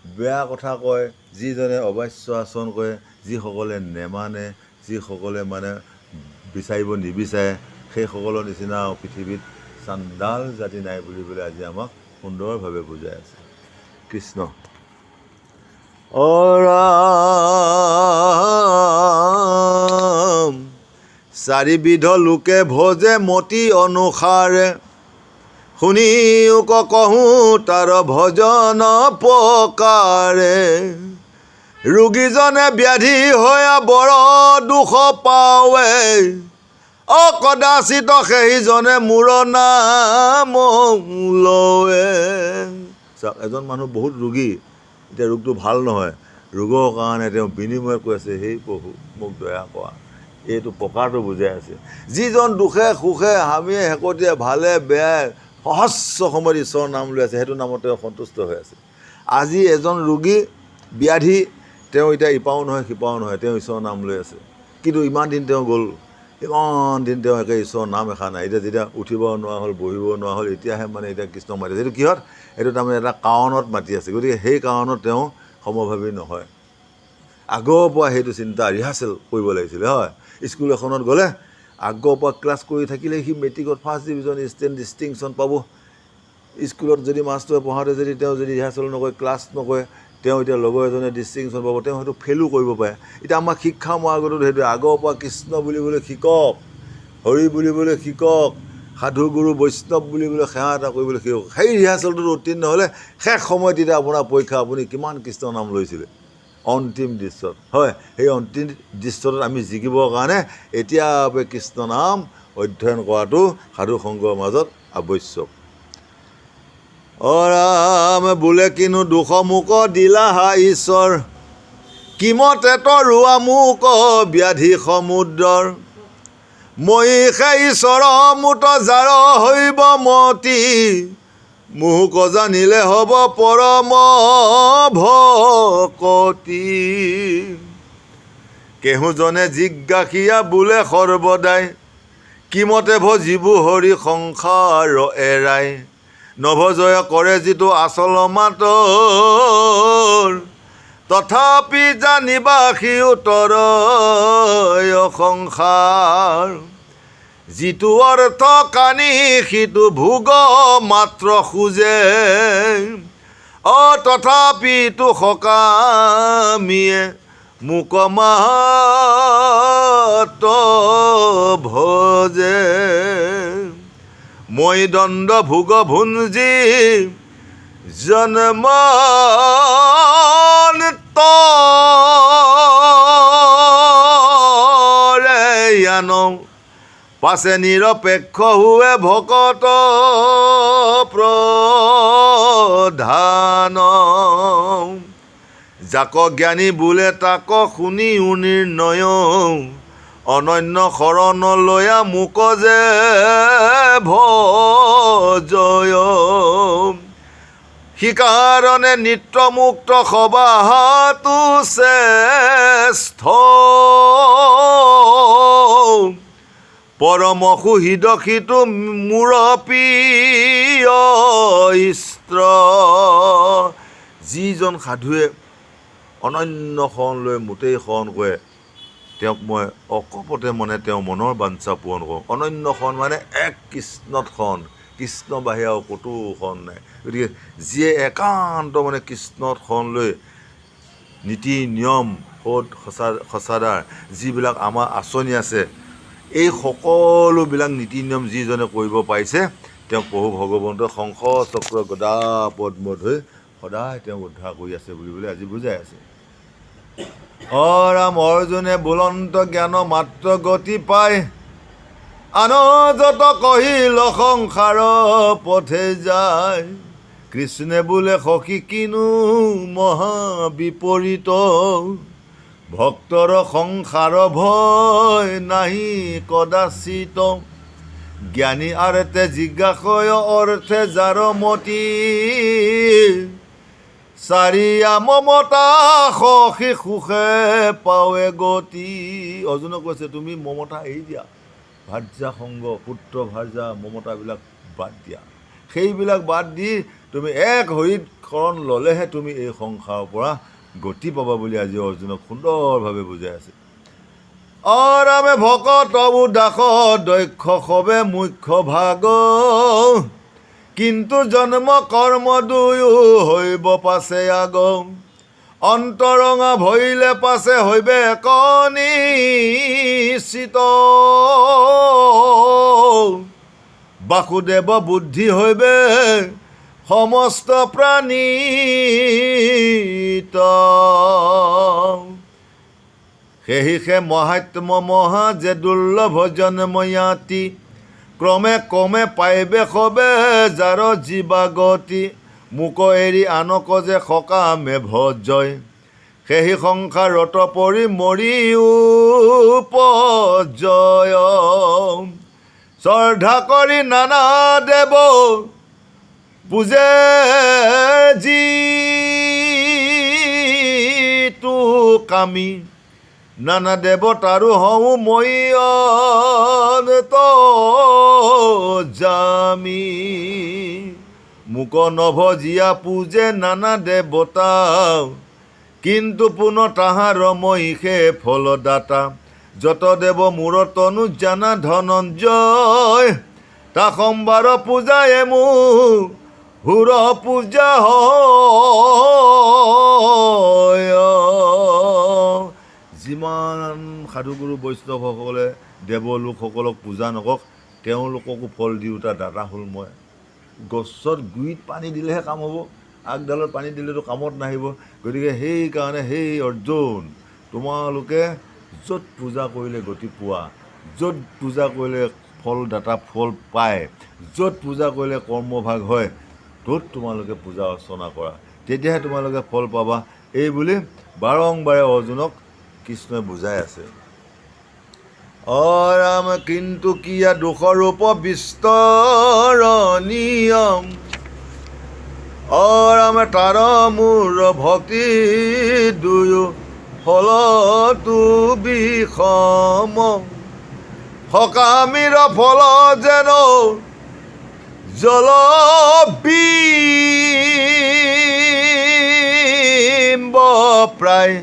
বেয়া কথা কয় যিজনে অবাস্য আচৰণ কৰে যিসকলে নেমানে যিসকলে মানে বিচাৰিব নিবিচাৰে সেইসকলৰ নিচিনা পৃথিৱীত চাণ্ডাল জাতি নাই বুলি পেলাই আজি আমাক সুন্দৰভাৱে বুজাই আছে কৃষ্ণ ৰাম চাৰিবিধ লোকে ভজে মতি অনুসাৰে শুনিও কহোঁ তাৰ ভজন পকাৰে ৰোগীজনে ব্যাধি হৈ বৰ দুখ পাৱে অকদাচিত সেইজনে মোৰ নাম লৱে চাওক এজন মানুহ বহুত ৰোগী, এতিয়া ৰোগটো ভাল নহয়, ৰোগৰ কাৰণে তেওঁ বিনিময় কৈ আছে, সেই প্ৰভু মোক দয়া কৰা, এইটো প্ৰকাৰটো বুজাই আছে। যিজন দুখে সুখে হামিয়ে হেকটিয়ে ভালে বেয়াই সহস্ৰ সময়ত ঈশ্বৰৰ নাম লৈ আছে, সেইটো নামত তেওঁ সন্তুষ্ট হৈ আছে। আজি এজন ৰোগী ব্যাধি, তেওঁ এতিয়া ইপাও নহয় সিপাও নহয়, তেওঁ ঈশ্বৰৰ নাম লৈ আছে। কিন্তু ইমান দিন তেওঁ গ'ল, ইমান দিন তেওঁ একে ঈশ্বৰৰ নাম এষাৰ নাই। এতিয়া যেতিয়া উঠিব নোৱাৰা হ'ল, বহিব নোৱাৰা হ'ল, এতিয়াহে মানে এতিয়া কৃষ্ণক মাতি আছে। এইটো কিহত? এইটো তাৰমানে এটা কাৰণত মাতি আছে। গতিকে সেই কাৰণত তেওঁ সমভাৱী নহয়। আগৰ পৰা সেইটো চিন্তা ৰিহাৰ্চেল কৰিব লাগিছিলে, হয়। স্কুল এখনত গ'লে আগৰ পৰা ক্লাছ কৰি থাকিলে সি মেট্ৰিকত ফাৰ্ষ্ট ডিভিজন ষ্টেণ্ড ডিষ্টিংশ্যন পাব। স্কুলত যদি মাষ্টৰে পঢ়াওঁতে যদি তেওঁ যদি ৰিহাৰ্চেল নকৰে, ক্লাছ নকৰে, তেওঁ এতিয়া লগৰ এজনে ডিষ্টিংশ্যন পাব, তেওঁ হয়তো ফেইলো কৰিব পাৰে। এতিয়া আমাক শিক্ষা মাৰ্গতো সেইটোৱে, আগৰ পৰা কৃষ্ণ বুলিবলৈ শিকক, হৰি বুলিবলৈ শিকক, সাধু গুৰু বৈষ্ণৱ বুলিবলৈ সেৱা এটা কৰিবলৈ শিকক। সেই ৰিহাৰ্চেলটোত উত্তীৰ্ণ হ'লে শেষ সময়ত তেতিয়া আপোনাৰ পৰীক্ষা, আপুনি কিমান কৃষ্ণৰ নাম লৈছিলে অন্তিম দৃশ্যত, হয়। সেই অন্তিম দৃশ্যত আমি জিকিবৰ কাৰণে এতিয়া কৃষ্ণ নাম অধ্যয়ন কৰাটো সাধু সংগৰ মাজত আৱশ্যক। ৰাম বোলে কিনো দুখ মোক দিলা হা ঈশ্বৰ, কিমতে তৰোৱা মোক ব্যাধি সমুদ্ৰৰ, মই সেই ঈশ্বৰ মুত যাৰ হৈব মতি, মোক জানিলে হ'ব পৰম ভকতি। কেহুজনে জিজ্ঞাসিয়া বোলে সৰ্বদাই, কিমতে ভজিবু হৰি সংসাৰ এৰাই, নভজয় কৰে যিটো আচল মাতৰ, তথাপি জানিবা সি উত্তৰ সংসাৰ। যিটো অৰ্থ কানি সিটো ভোগ মাত্ৰ খোজে, তথাপিতো সকামিয়ে মোক মাত্ৰ ভজে। মই দণ্ড ভোগ ভুঞ্জি জন্মান্তৰে পাছে নিৰপেক্ষ হুৱে ভকত প্ৰধান, যাক জ্ঞানী বোলে তাক শুনিও নিৰ্ণয়, অনন্য শৰণ লয়া মোক যে ভজয়। সিকাৰণে নিত্যমুক্ত সবাহাতো শ্ৰেষ্ঠ, পৰম সুহৃদ সিটো মোৰ প্ৰিয় ইষ্ট। যিজন সাধুৱে অনন্য শৰণ লৈ মোটেই শৰণ কৰে, তেওঁক মই অকপতে মনে তেওঁ মনৰ বাঞ্ছা পূৰণ কৰোঁ। অনন্য শৰণ মানে এক কৃষ্ণত শৰণ, কৃষ্ণ বাহিৰে আৰু ক'তো শৰণ নাই। গতিকে যিয়ে একান্ত মানে কৃষ্ণত শৰণ লৈ নীতি নিয়ম সঁচাদাৰ যিবিলাক আমাৰ আঁচনি আছে, এই সকলোবিলাক নীতি নিয়ম যিজনে কৰিব পাৰিছে, তেওঁ প্ৰভু ভগৱন্তই শংখ চক্ৰ গদা পদ্ম ধৰি সদায় তেওঁক উদ্ধাৰ কৰি আছে বুলি আজি বুজাই আছে। ৰাম অৰ্জুনে বুলন্ত জ্ঞান মাত্ৰ গতি পায়, আন যত কহিল সংসাৰ পথে যায়, কৃষ্ণে বোলে সখী কিনো মহা বিপৰীত, ভক্তৰ সংসাৰ ভয় নাহি কদাচিত, জ্ঞানী আৰতে জিজ্ঞাসয় অৰ্থে যাৰ মতি, চাৰিয়া মমতা সখী সুখে পাৱে গতি। অৰ্জুনক কৈছে তুমি মমতা এৰি দিয়া, ভাৰ্যা সংগ পুত্ৰ ভাৰ্যা মমতাবিলাক বাদ দিয়া, সেইবিলাক বাদ দি তুমি এক হৰিত শৰণ ল'লেহে তুমি এই সংসাৰৰ পৰা গতি পাবা বুলি আজি অৰ্জুনক সুন্দৰভাৱে বুজাই আছে। ৰামে ভকত উদাস দক্ষ সবে মুখ্য ভাগ, কিন্তু জন্ম কৰ্ম দুয়ো হৈব পাছে আগ, অন্তৰঙা ভৰিলে পাছে হৈবে কনিশ্চিত, বাসুদেৱ বুদ্ধি হৈবে সমস্ত প্ৰাণীত, সেহিষে মহাত্ম মহা যে দুৰ্লভ জন্ময়াতি, ক্ৰমে ক্ৰমে পাইবে সবে যাৰ জীৱা গতি, মোক এৰি আনক যে সকামে ভজয় সেই সংসাৰত পৰি মৰিও পজয় শ্ৰদ্ধা কৰি নানা দেৱ পূজে যিটো কামি নানা দেৱতাৰো হওঁ মই জামি মোক নভজিয়া পূজে নানা দেৱতা কিন্তু পুনৰ তাহাৰ মহিষে ফলদাতা যত দেৱ মূৰতনো জানা ধনঞ্জয় তা সম্বাৰ পূজায়ে মোৰ হুৰ পূজা হয় যিমান সাধুগুৰু বৈষ্ণৱসকলে দেৱলোকসকলক পূজা নকৰক তেওঁলোককো ফল দিওঁতা দাতা হ'ল মই গছত গুৰিত পানী দিলেহে কাম হ'ব আগডালত পানী দিলেতো কামত নাহিব গতিকে সেইকাৰণে সেই অৰ্জুন তোমালোকে য'ত পূজা কৰিলে গতি পোৱা য'ত পূজা কৰিলে ফলদাতা ফল পায় য'ত পূজা কৰিলে কৰ্মভাগ হয় ত'ত তোমালোকে পূজা অৰ্চনা কৰা তেতিয়াহে তোমালোকে ফল পাবা এই বুলি বাৰম্বাৰে অৰ্জুনক কৃষ্ণই বুজাই আছে ৰাম কিন্তু কিয়া দোষৰূপ বিস্তৰণীয়ম ৰাম তাৰ মোৰ ভক্তি দুয়ো ফলতো বিষম সকামীৰ ফল যেন জলবিম্ব প্ৰায়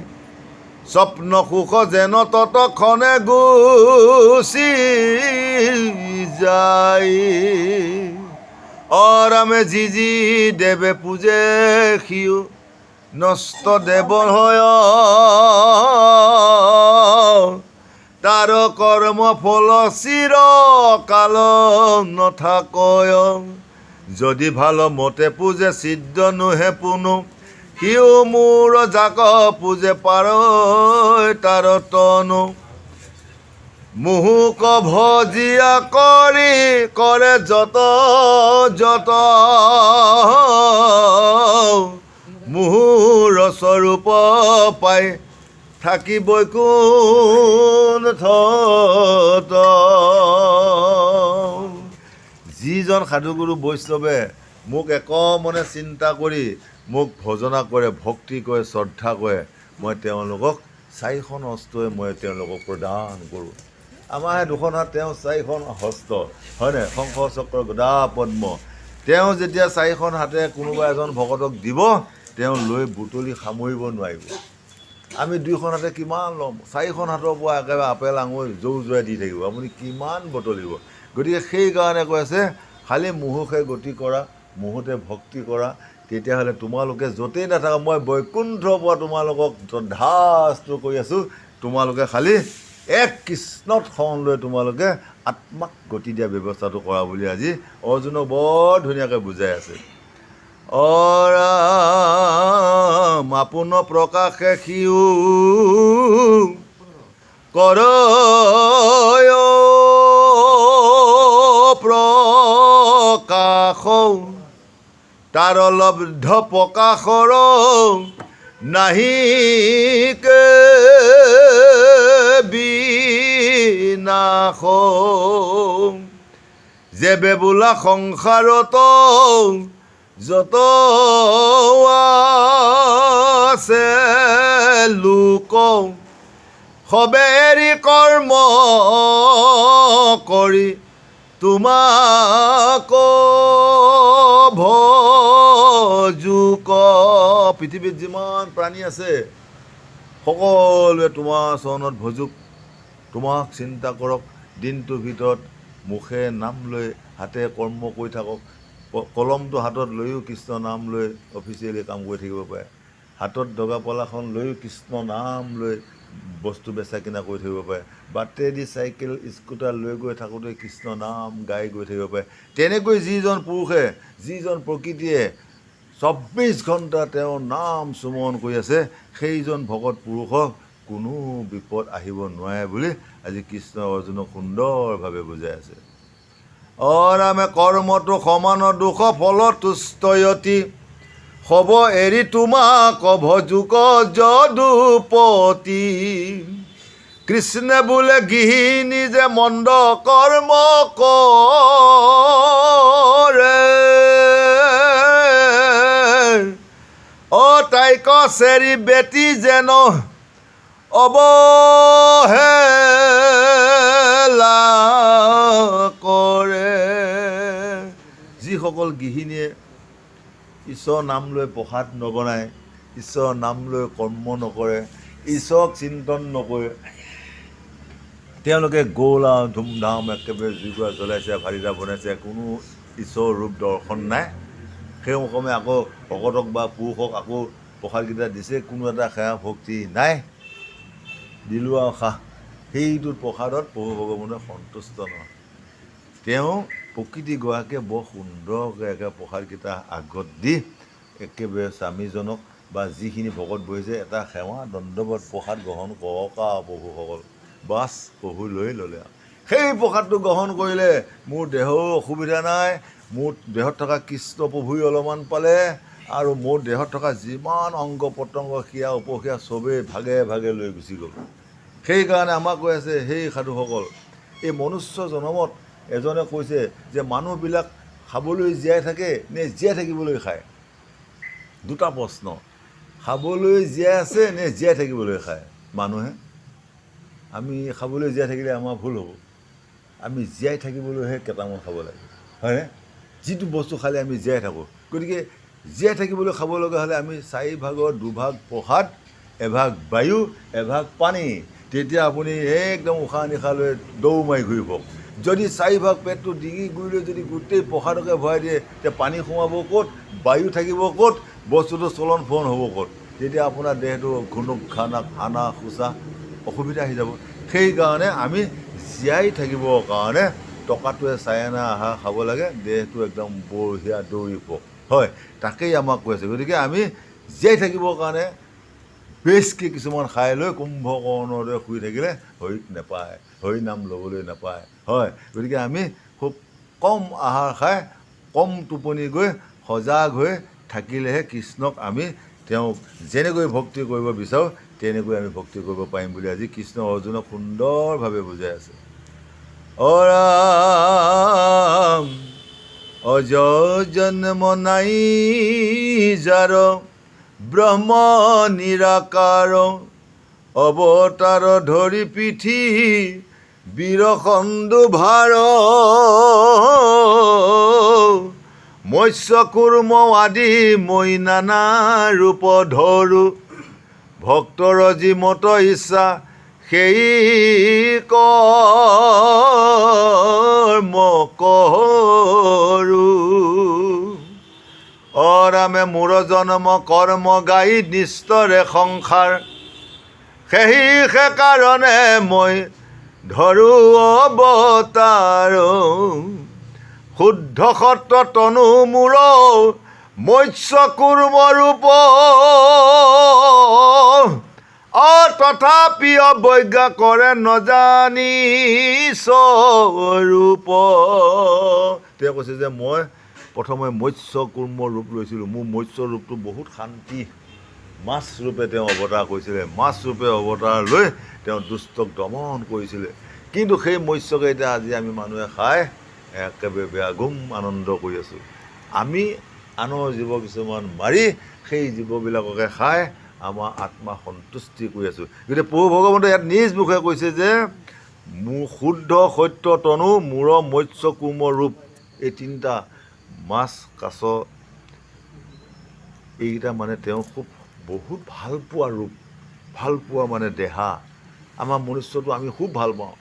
স্বপ্ন সুখ যেন ততক্ষণে গুচি যায় ৰামে যি দেৱে পূজে সিও নষ্ট দেৱ হয় তাৰ কৰ্ম ফল চিৰকাল নথাকয় যদি ভাল মতে পূজে সিদ্ধ নোহে পুনু সিও মোৰ জাক পূজে পাৰ তাৰ তনু মুহুক ভজিয়া কৰি কৰে যত যত মুহুৰ স্বৰূপ পাই থাকিবই কোন থত যিজন সাধুগুৰু বৈষ্ণৱে মোক একমনে চিন্তা কৰি মোক ভজনা কৰে ভক্তি কৰে শ্ৰদ্ধা কৰে মই তেওঁলোকক 4খন হস্তই মই তেওঁলোকক প্ৰদান কৰোঁ আমাৰ দুখন হাত তেওঁ 4খন হস্ত হয়নে শংখ চক্ৰ গদা পদ্ম তেওঁ যেতিয়া 4খন হাতে কোনোবা এজন ভকতক দিব তেওঁ লৈ বুটলি সামৰিব নোৱাৰিব আমি 2খন হাতে কিমান ল'ম 4খন হাতৰ পৰা একেবাৰে আপেল আঙুৰ জোৰাই দি থাকিব আপুনি কিমান বটলিব গতিকে সেইকাৰণে কৈ আছে খালি মুহুকে গতি কৰা মুহূৰ্তে ভক্তি কৰা তেতিয়াহ'লে তোমালোকে য'তেই নাথাকা মই বৈকুণ্ঠৰ পৰা তোমালোকক যথাস্ত কৰি আছোঁ তোমালোকে খালি এক কৃষ্ণত শৰণ লৈ তোমালোকে আত্মাক গতি দিয়া ব্যৱস্থাটো কৰা বুলি আজি অৰ্জুনক বৰ ধুনীয়াকৈ বুজাই আছে ৰাম আপোন প্ৰকাশে সিও কৰ প্ৰকাশ তাৰ লব্ধ প্ৰকাশৰ নাহিকে বিনাশ যেবে বোলা সংসাৰত যত আছে লোক সবেৰি কৰ্ম কৰি তোমাক ভজুক পৃথিৱীত যিমান প্ৰাণী আছে সকলোৱে তোমাৰ চৰণত ভজুক তোমাক চিন্তা কৰক দিনটোৰ ভিতৰত মুখে নাম লৈ হাতে কৰ্ম কৰি থাকক কলমটো হাতত লৈও কৃষ্ণ নাম লৈ অফিচিয়েলি কাম কৰি থাকিব পাৰে হাতত দগাপলাখন লৈও কৃষ্ণ নাম লৈ বস্তু বেচা কিনা কৰি থাকিব পাৰে বাটেদি চাইকেল স্কুটাৰ লৈ গৈ থাকোঁতে কৃষ্ণ নাম গাই গৈ থাকিব পাৰে তেনেকৈ যিজন পুৰুষে যিজন প্ৰকৃতিয়ে 24 ঘণ্টা তেওঁৰ নাম সুমৰণ কৰি আছে সেইজন ভকত পুৰুষক কোনো বিপদ আহিব নোৱাৰে বুলি আজি কৃষ্ণ অৰ্জুনক সুন্দৰভাৱে বুজাই আছে ৰামে কৰ্মটো সমান দুখ ফল তুষ্টয়তি হব এৰি তোমাক ভজুক যদুপতি। কৃষ্ণে বোলে গৃহিণী যে মন্দ কৰ্ম কৰে, তাইক চেৰি বেটি যেন অৱহেলা কৰে। যিসকল গৃহিণীয়ে ঈশ্বৰৰ নাম লৈ প্ৰসাদ নবনায়, ঈশ্বৰৰ নাম লৈ কৰ্ম নকৰে, ঈশ্বৰক চিন্তন নকৰে, তেওঁলোকে গ'ল আৰু ধুমধাম একেবাৰে জুইকুৰা জ্বলাইছে, ভাৰিটা বনাইছে, কোনো ঈশ্বৰৰ ৰূপ দৰ্শন নাই। সেই সময়ে আকৌ ভকতক বা পুৰুষক আকৌ প্ৰসাদকেইটা দিছে, কোনো এটা সেৱা ভক্তি নাই, দিলোঁ আৰু খা। সেইটোত প্ৰসাদত প্ৰভু ভগৱানে সন্তুষ্ট নহয়। তেওঁ প্ৰকৃতিগৰাকীয়ে বৰ সুন্দৰকৈ একে প্ৰসাদকেইটা আগত দি একেবাৰে স্বামীজনক বা যিখিনি ভকত বহিছে এটা সেৱা দণ্ডৱত প্ৰসাদ গ্ৰহণ কৰক আৰু প্ৰভুসকল। বাছ প্ৰভু লৈ ল'লে আৰু সেই প্ৰসাদটো গ্ৰহণ কৰিলে। মোৰ দেহৰো অসুবিধা নাই, মোৰ দেহত থকা কৃষ্ণ প্ৰভুই অলপমান পালে, আৰু মোৰ দেহত থকা যিমান অংগ প্ৰত্যংগ সিয়া উপসিয়া চবেই ভাগে ভাগে লৈ গুচি গ'ল। সেইকাৰণে আমাক কৈ আছে, সেই সাধুসকল, এই মনুষ্য জনমত এজনে কৈছে যে মানুহবিলাক খাবলৈ জীয়াই থাকে নে জীয়াই থাকিবলৈ খায়? দুটা প্ৰশ্ন, খাবলৈ জীয়াই আছে নে জীয়াই থাকিবলৈ খায় মানুহে? আমি খাবলৈ জীয়াই থাকিলে আমাৰ ভুল হ'ব। আমি জীয়াই থাকিবলৈহে কেইটামান খাব লাগে, হয়নে? যিটো বস্তু খালে আমি জীয়াই থাকোঁ। গতিকে জীয়াই থাকিবলৈ খাব লগা হ'লে আমি 4 ভাগৰ 2 ভাগ প্ৰসাদ, এভাগ বায়ু, এভাগ পানী, তেতিয়া আপুনি একদম উশাহ নিশাহ লৈ দৌৰ মাৰি ঘূৰি ফুৰক। যদি 4 ভাগ পেটটো ডিঙি গুৰি লৈ যদি গোটেই প্ৰসাদকে ভৰাই দিয়ে, তেতিয়া পানী সোমাব ক'ত, বায়ু থাকিব ক'ত, বস্তুটো চলন ফুৰণ হ'ব ক'ত? তেতিয়া আপোনাৰ দেহটো ঘুনুক ঘানাক হানা খোচা অসুবিধা আহি যাব। সেইকাৰণে আমি জীয়াই থাকিবৰ কাৰণে টকাটোৱে চায়না আহাৰ খাব লাগে, দেহটো একদম বঢ়িয়া দৌৰি পক, হয়, তাকেই আমাক কৈ আছে। গতিকে আমি জীয়াই থাকিবৰ কাৰণে বেছকৈ কিছুমান খাই লৈ কুম্ভকৰ্ণৰ দৰে শুই থাকিলে হৰিক নাপায়, হৰি নাম ল'বলৈ নাপায়, হয়। গতিকে আমি খুব কম আহাৰ খাই কম টোপনি গৈ সজাগ হৈ থাকিলেহে কৃষ্ণক আমি তেওঁক যেনেকৈ ভক্তি কৰিব বিচাৰোঁ তেনেকৈ আমি ভক্তি কৰিব পাৰিম বুলি আজি কৃষ্ণ অৰ্জুনক সুন্দৰভাৱে বুজাই আছে। ৰাম অজ জন্ম নাই যাৰ, ব্ৰহ্ম নিৰাকাৰ, অৱতাৰ ধৰি পিঠি বীৰখণ্ডু ভাৰ, মৎস্য কুৰ্ম আদি মই নানা ৰূপ ধৰো, ভক্তৰ যি মত ইচ্ছা সেই কৰ্ম কৰোঁ। ৰামে মোৰ জন্ম কৰ্ম গাই নিস্তৰে সংসাৰ, সেই কাৰণে মই ধৰো অৱতাৰ, শুদ্ধ সত্ৰ তনু মূৰ মৎস্য কুৰ্ম ৰূপ, তথাপি অৱজ্ঞা কৰে নজানি স্বৰূপ। তেওঁ কৈছে যে মই প্ৰথমে মৎস্য কুৰ্ম ৰূপ লৈছিলোঁ, মোৰ মৎস্য ৰূপটো বহুত শান্তি, মাছ ৰূপে তেওঁ অৱতাৰ কৰিছিলে, মাছ ৰূপে অৱতাৰ লৈ তেওঁ দুষ্টক দমন কৰিছিলে। কিন্তু সেই মৎস্যকে এতিয়া আজি আমি মানুহে খাই একেবাৰে বেয়াগুম আনন্দ কৰি আছোঁ। আমি আনৰ জীৱ কিছুমান মাৰি সেই জীৱবিলাককে খাই আমাৰ আত্মা সন্তুষ্টি কৰি আছোঁ। গতিকে প্ৰভু ভগৱন্তই ইয়াত নিজ মুখে কৈছে যে মোৰ শুদ্ধ সত্য তনু মূৰ মৎস্য কুৰ্ম ৰূপ, এই 3টা মাছ কাছ এইকেইটা মানে তেওঁ খুব বহুত ভাল পোৱা ৰূপ, ভাল পোৱা মানে দেহা। আমাৰ মনুষ্যটো আমি খুব ভাল পাওঁ,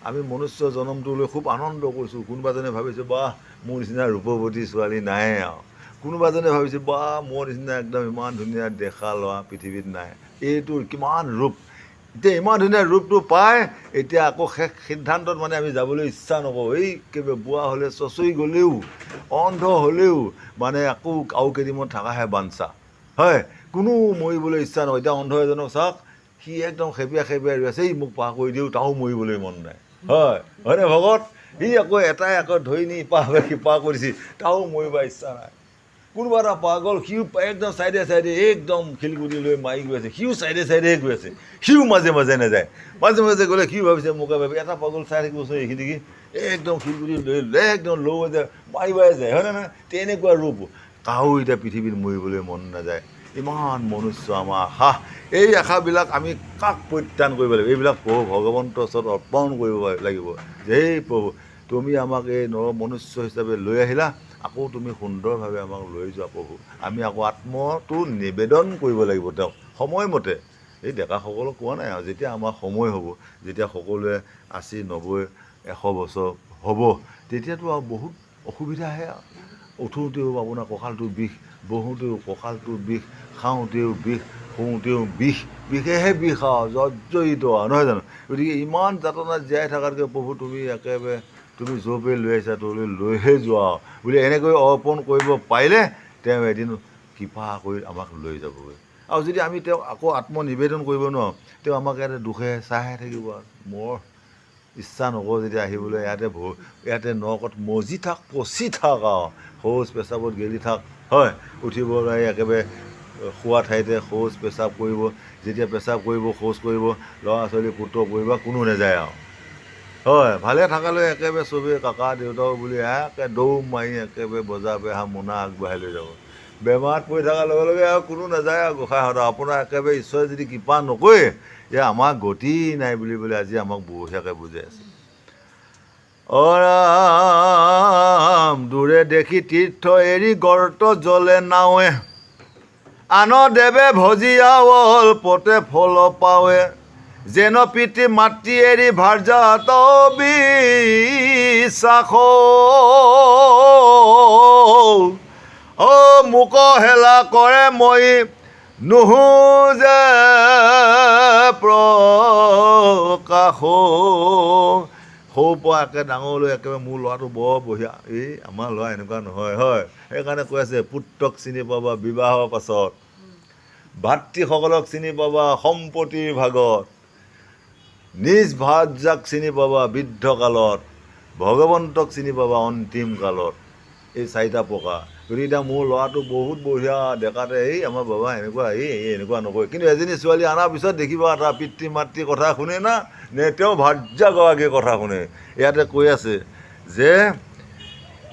আমি মনুষ্য জন্মটো লৈ খুব আনন্দ কৰিছোঁ। কোনোবাজনে ভাবিছোঁ বাহ মোৰ নিচিনা ৰূপৱতী ছোৱালী নাই আৰু, কোনোবাজনে ভাবিছোঁ বাহ মোৰ নিচিনা একদম ইমান ধুনীয়া দেখা ল'ৰা পৃথিৱীত নাই, এইটোৰ কিমান ৰূপ। এতিয়া ইমান ধুনীয়া ৰূপটো পায়, এতিয়া আকৌ শেষ সিদ্ধান্তত মানে আমি যাবলৈ ইচ্ছা নকৰোঁ। এই একেবাৰে বুঢ়া হ'লে চচৰি গ'লেও অন্ধ হ'লেও মানে আকৌ আৰু কেইদিনমান থকাহে বাঞ্চা, হয়, কোনো মৰিবলৈ ইচ্ছা নকৰে। এতিয়া অন্ধ এজনক চাওক, সি একদম খেপিয়াই খেপিয়াই ৰৈ আছে, এই মোক পাৰ কৰি দিওঁ, তাও মৰিবলৈ মন নাই, হয়নে ভকত? সি আকৌ এটাই আকৌ ধৰি নি পাৰ সিপাৰ কৰিছে, তাও মৰিব ইচ্ছা নাই। কোনোবা এটা পাগল সিও একদম চাইডে চাইডে একদম শিলগুটি লৈ মাৰি গৈ আছে, সিও চাইডে চাইডে গৈ আছে, সিও মাজে মাজে নাযায়, মাজে মাজে গ'লে সিও ভাবিছে মোকে ভাবি এটা পাগল চাই থাকিবচোন এইখিনি একদম শিলগুটি লৈ একদম ল' যায় মাৰিবাই যায়, হয়নে নহয়? তেনেকুৱা ৰূপ কাৰো এতিয়া পৃথিৱীত মৰিবলৈ মন নাযায়। ইমান মনুষ্য আমাৰ আশা, এই আশাবিলাক আমি কাক পৰিত্ৰাণ কৰিব লাগিব? এইবিলাক প্ৰভু ভগৱন্তৰ ওচৰত অৰ্পণ কৰিব লাগিব যে এই প্ৰভু তুমি আমাক এই নৰ মনুষ্য হিচাপে লৈ আহিলা, আকৌ তুমি সুন্দৰভাৱে আমাক লৈ যোৱা প্ৰভু। আমি আকৌ আত্মটো নিবেদন কৰিব লাগিব তেওঁক সময়মতে। এই ডেকাসকলক কোৱা নাই আৰু যেতিয়া আমাৰ সময় হ'ব, যেতিয়া সকলোৱে 80, 90, 100 বছৰ হ'ব, তেতিয়াতো আৰু বহুত অসুবিধা আহে। উঠোঁতেও আপোনাৰ কঁকালটো বিষ, বহোঁতেও কঁকালটো বিষ, খাওঁতেও বিষ, শুওঁতেও বিষ, বিষেহে বিষ আৰু জৰ্জৰিত আৰু নহয় জানো? গতিকে ইমান যাতনাত জীয়াই থকাতকৈ প্ৰভু তুমি একেবাৰে তুমি য'পে লৈ আহিছা তোলৈ লৈহে যোৱা বুলি এনেকৈ অৰ্পণ কৰিব পাৰিলে তেওঁ এদিন কৃপা কৰি আমাক লৈ যাবগৈ। আৰু যদি আমি তেওঁক আকৌ আত্মনিবেদন কৰিব নোৱাৰোঁ, তেওঁ আমাক ইয়াতে দুখে চাহে থাকিব আৰু মোৰ ইচ্ছা নকৰোঁ যেতিয়া আহিবলৈ, ইয়াতে নৰকত মজি থাক, পচি থাক আৰু শৌচ পেচাবত গেলি থাক, হয়, উঠিব নোৱাৰি একেবাৰে শোৱা ঠাইতে শৌচ পেচাব কৰিব, যেতিয়া পেচাব কৰিব শৌচ কৰিব, ল'ৰা ছোৱালী পুত্ৰ পৰিব কোনো নাযায় আৰু, হয়, ভালে থকালৈ একেবাৰে চবেই কাকা দেউতাও বুলি একে দৌৰ মাৰি একেবাৰে বজাৰ বেহা মোনা আগবঢ়াই লৈ যাব। বেমাৰত পৰি থকাৰ লগে লগে আৰু কোনো নাযায় আৰু গোঁসাইহঁত আপোনাৰ একেবাৰে ঈশ্বৰে যদি কৃপা নকৰে যে আমাৰ গতি নাই বুলি আজি আমাক বঢ়িয়াকৈ বুজাই আছে। ৰাম দূৰে দেখি তীৰ্থ এৰি গৰ্ত জলে নাৱে, আন দেৱে ভজিয়া অল্পতে ফল পাৱে, যেন পিতৃ মাতৃ এৰি ভাৰ্যাত বিশ্বাস, মোক হেলা কৰে মই নুহো যে প্ৰকাশ। সৰুৰ পৰা একে ডাঙৰলৈ একেবাৰে মোৰ ল'ৰাটো বৰ বঢ়িয়া, এই আমাৰ ল'ৰা এনেকুৱা নহয়, হয়, সেইকাৰণে কৈ আছে পুত্ৰক চিনি পাবা বিবাহৰ পাছত, ভাতৃসকলক চিনি পাবা সম্পত্তিৰ ভাগত, নিজ ভাৰ্যাক চিনি পাবা বৃদ্ধকালত, ভগৱন্তক চিনি পাবা অন্তিম কালত। এই 4টা প্ৰকাৰ। গতিকে এতিয়া মোৰ ল'ৰাটো বহুত বঢ়িয়া ডেকাতে, এই আমাৰ বাবা এনেকুৱা, এনেকুৱা নকয়, কিন্তু এজনী ছোৱালী অনাৰ পিছত দেখিবা তাৰ পিতৃ মাতৃৰ কথা শুনে না নে তেওঁ ভাৰ্যাগৰাকীৰ কথা শুনে। ইয়াতে কৈ আছে যে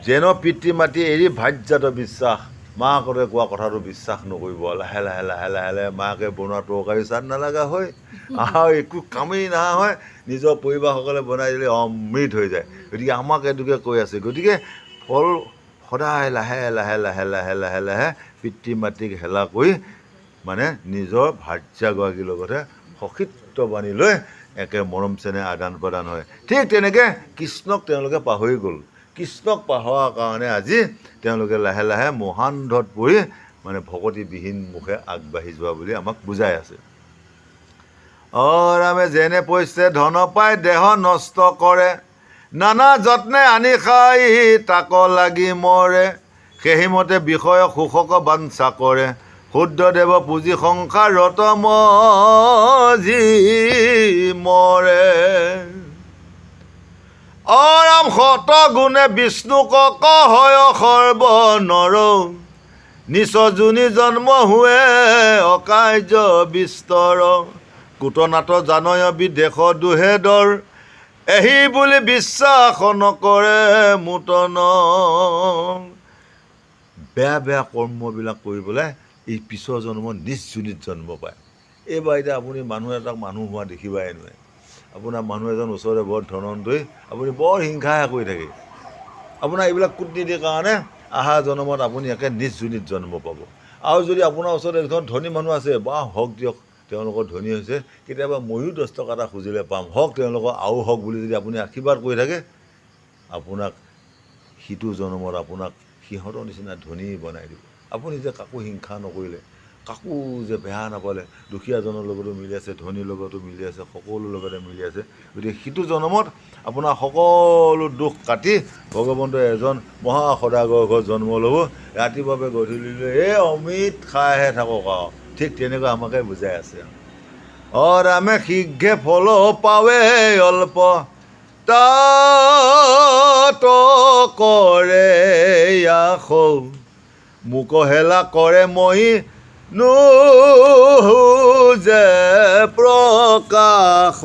যেন পিতৃ মাতৃ এৰি ভাৰ্যাত বিশ্বাস, মাকতে কোৱা কথাটো বিশ্বাস নকৰিব, লাহে লাহে লাহে লাহে লাহে মাকে বনোৱা তৰকাৰী স্বাদ নালাগা হয় আৰু একো কামেই নহা হয়, নিজৰ পৰিবাৰসকলে বনাই দিলে অমৃত হৈ যায়। গতিকে আমাক এইটোকে কৈ আছে, গতিকে ফল সদায় লাহে লাহে লাহে লাহে লাহে লাহে পিতৃ মাতৃক হেলা কৰি মানে নিজৰ ভাৰ্যাগৰাকীৰ লগতে সখিত্ব বাণী লৈ একে মৰম চেনেহ আদান প্ৰদান হয়। ঠিক তেনেকৈ কৃষ্ণক তেওঁলোকে পাহৰি গ'ল। কৃষ্ণক পাহৰাৰ কাৰণে আজি তেওঁলোকে লাহে লাহে মহান্ধত পৰি মানে ভকতিবিহীন মুখে আগবাঢ়ি যোৱা বুলি আমাক বুজাই আছে। ৰামে যেনে পইছে ধন পাই দেহ নষ্ট কৰে, নানা যত্নে আনি খাই তাক লাগি মৰে, সেইমতে বিষয় শোষক বাঞ্ছা কৰে, শুদ্ধদেৱ পুঁজি সংসাৰত মজি মৰে। ৰাম শত গুণে বিষ্ণুক হয় সৰ্বনৰ, নিচ যোনি জন্ম হুৱে অকাৰ্য বিস্তৰ, কুটনাট জানয় বিদেশ দুহেদৰ, এহি বুলি বিশ্বাস নকৰে মুতন। বেয়া বেয়া কৰ্মবিলাক কৰি পেলাই এই পিছৰ জন্মত নিজ যোনিত জন্ম পায়। এইবাৰ এতিয়া আপুনি মানুহ এটাক মানুহ হোৱা দেখিবাই নোৱাৰে। আপোনাৰ মানুহ এজন ওচৰতে বৰ ধনন্তৰী, আপুনি বৰ হিংসাহে কৰি থাকে। আপোনাৰ এইবিলাক কূটনীতিৰ কাৰণে অহা জন্মত আপুনি একে নিজ যোনিত জন্ম পাব। আৰু যদি আপোনাৰ ওচৰত এজন ধনী মানুহ আছে, বা হওক দিয়ক তেওঁলোকৰ ধনী হৈছে, কেতিয়াবা ময়ো 10 টকা এটা খুজিলে পাম, হওক তেওঁলোকৰ আৰু হওক বুলি যদি আপুনি আশীৰ্বাদ কৰি থাকে, আপোনাক সিটো জন্মত আপোনাক সিহঁতৰ নিচিনা ধনী বনাই দিব। আপুনি যে কাকো হিংসা নকৰিলে, কাকো যে বেয়া নাপালে, দুখীয়াজনৰ লগতো মিলি আছে, ধনীৰ লগতো মিলি আছে, সকলো লগতে মিলি আছে। গতিকে সিটো জন্মত আপোনাৰ সকলো দুখ কাটি ভগৱন্তই এজন মহা সদাগৰৰ ঘৰত জন্ম ল'ব, ৰাতিপুৱা গধূলিলৈ এই অমৃত খাইহে থাকক আৰু। ঠিক তেনেকৈ আমাকে বুজাই আছে। ৰামে শীঘ্ৰে ফল পাৱে অল্প, তাত কৰে আশৌ, মোক হেলা কৰে মই নো যে প্ৰকাশ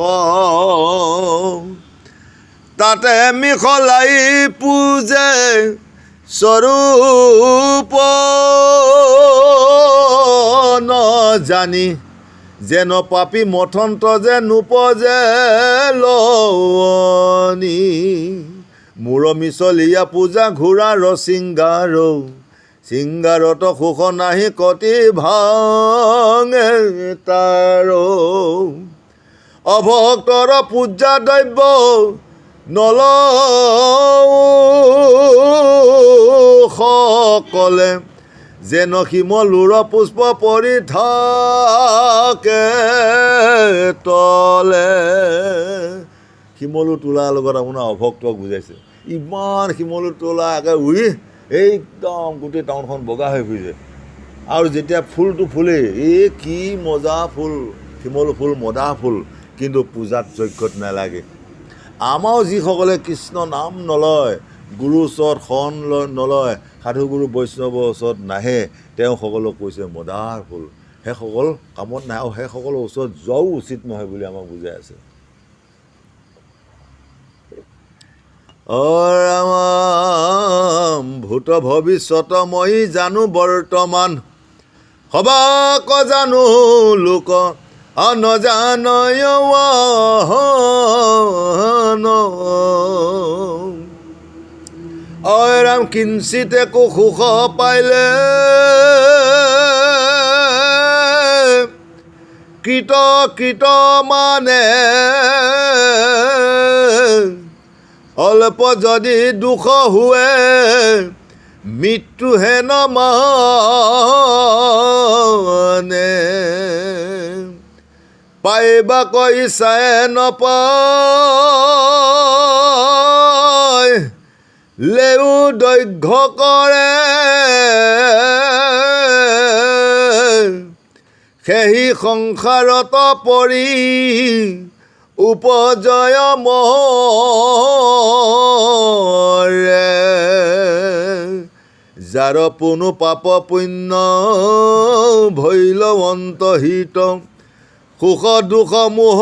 তাতে মিখলাই পূজে স্বৰূপ জানি যেন পাপী মথন্ত যে নোপজে লনি মূৰ মিছলীয়া পূজা ঘূৰাৰ চিংগাৰ চিংগাৰত সুখ নাহি কতি ভাঙে তাৰ অভক্তৰ পূজা দ্ৰব্য সকলে যেন শিমলুৰ পুষ্প পৰি থাকে তলে শিমলু তোলাৰ লগত আপোনাৰ অভক্তক বুজাইছে ইমান শিমলু তোলা একে উৰি একদম গোটেই টাউনখন বগা হৈ ফুৰিছে আৰু যেতিয়া ফুলটো ফুলে এই কি মজা ফুল শিমলু ফুল মদা ফুল কিন্তু পূজাত যজ্ঞত নালাগে আমাৰো যিসকলে কৃষ্ণ নাম নলয় গুৰু ওচৰত শৰণ নলয় সাধুগুৰু বৈষ্ণৱৰ ওচৰত নাহে তেওঁসকলক কৈছে মদাৰ ফুল সেইসকল কামত নাহে আৰু সেইসকলৰ ওচৰত যোৱাও উচিত নহয় বুলি আমাক বুজাই আছে ৰাম ভূত ভৱিষ্যত মই জানো বৰ্তমান সবাক জানো লোক নজানয় ৰাম কিঞ্চিত একো সুখ পাইলে কৃত মানে অল্প যদি দুখ হুৱে মৃত্যুহে নমানে পাইবা কৈ চাই নপায় লেও দৈৰ্ঘ্য কৰে সেই সংসাৰত পৰি উপজয় মৰে যাৰ পুনু পাপ পুণ্য ভৈল অন্তহিত সুখ দুখ মোহ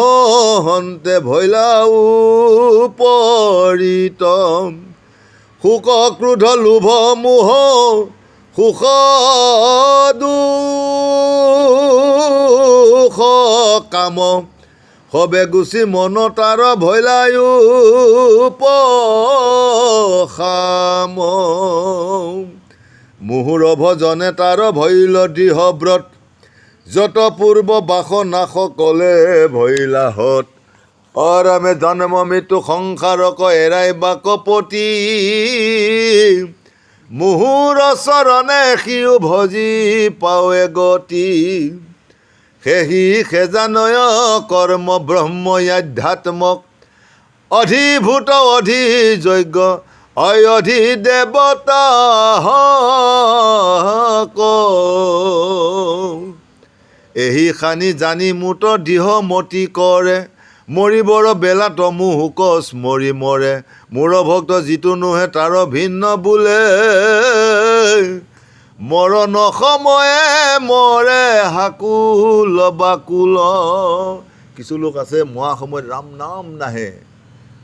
হন্তে ভৈলাও পৰিত সুখ ক্ৰোধ লোভ মোহ সুখ দুখ কাম সবে গুচি মন তাৰ ভৈলায়ো পখাম মুহুৰ ভজনে তাৰ ভৈল দৃঢ় ব্ৰত যত পূৰ্ব বাসনা সকলে ভৈলাহত অৰামে জন্ম মৃত্যু সংসাৰক এৰাই বাকপতি মুহুৰ চৰণে সিও ভজি পাৱে গতি সেহি সেজানয় কৰ্ম ব্ৰহ্ম আধ্যাত্মক অধিভূত অধিযজ্ঞ অধি দেৱতা এহি খানি জানি মুত দৃঢ় মতি কৰে মৰিবৰ বেলাত মুহুক স্মৰি মৰে মোৰ ভক্ত যিটো নোহে তাৰ ভিন্ন বোলে মৰণ সময়ে মৰে হাকুল বাকুল কিছু লোক আছে মৰা সময়ত ৰাম নাম নাহে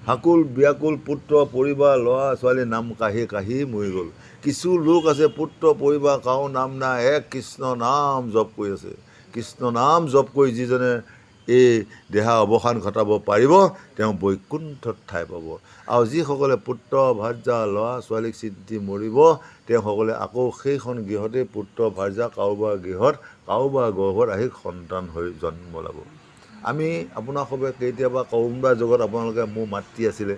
হাকুল ব্যাকুল পুত্ৰ পৰিবাৰ ল'ৰা ছোৱালী নাম কাঢ়ি কাঢ়ি মৰি গ'ল কিছু লোক আছে পুত্ৰ পৰিবাৰ কাৰো নাম নাই এক কৃষ্ণ নাম জপ কৰি আছে কৃষ্ণ নাম জপ কৰি যিজনে এই দেহা অৱসান ঘটাব পাৰিব তেওঁ বৈকুণ্ঠত ঠাই পাব আৰু যিসকলে পুত্ৰ ভাৰ্যা ল'ৰা ছোৱালীক চিন্তি মৰিব তেওঁসকলে আকৌ সেইখন গৃহতে পুত্ৰ ভাৰ্যা কাৰোবাৰ গৃহত কাৰোবাৰ গৰ্ভত আহি সন্তান হৈ জন্ম ল'ব আমি আপোনাৰ সবে কেতিয়াবা কোনোবা জগত আপোনালোকে মোৰ মাতৃ আছিলে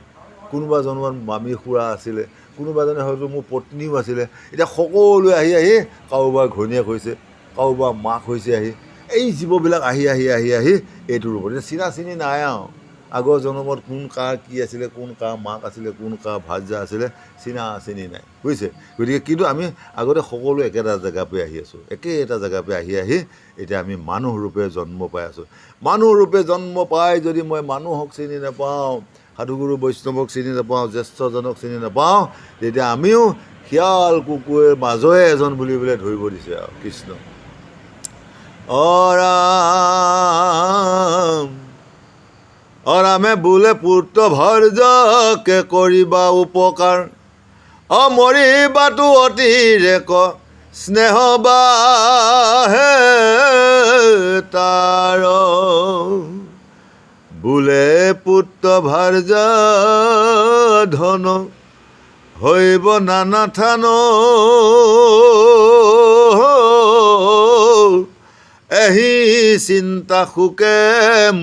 কোনোবা জন্মত মামী খুৰা আছিলে কোনোবাজনে হয়তো মোৰ পত্নীও আছিলে এতিয়া সকলোৱে আহি আহি কাৰোবাৰ ঘৈণীয়েক হৈছে কাৰোবাৰ মাক হৈছে আহি এই জীৱবিলাক আহি আহি আহি আহি এইটো ৰূপত এতিয়া চিনা চিনি নাই আৰু আগৰ জন্মত কোন কাৰ কি আছিলে কোন কাৰ মাক আছিলে কোন কাৰ ভাৰ্যা আছিলে চিনা চিনি নাই বুজিছে গতিকে কিন্তু আমি আগতে সকলো একেটা জেগাৰ পৰা আহি আছোঁ একেটা জেগাৰ পৰা আহি আহি এতিয়া আমি মানুহ ৰূপে জন্ম পাই আছোঁ মানুহ ৰূপে জন্ম পাই যদি মই মানুহক চিনি নাপাওঁ সাধুগুৰু বৈষ্ণৱক চিনি নাপাওঁ জ্যেষ্ঠজনক চিনি নাপাওঁ তেতিয়া আমিও শিয়াল কুকুৰে মাজৰে এজন বুলি পেলাই ধৰিব দিছে আৰু কৃষ্ণ। অৰামে বোলে পুত্ৰ ভৰ্যকে কৰিবা উপকাৰ, অমৰিবাতো অতিৰেক স্নেহ বাহে তাৰ, বোলে পুত্ৰ ভাৰ্যা ধন হৈব নানা থান, এহি চিন্তা শোকে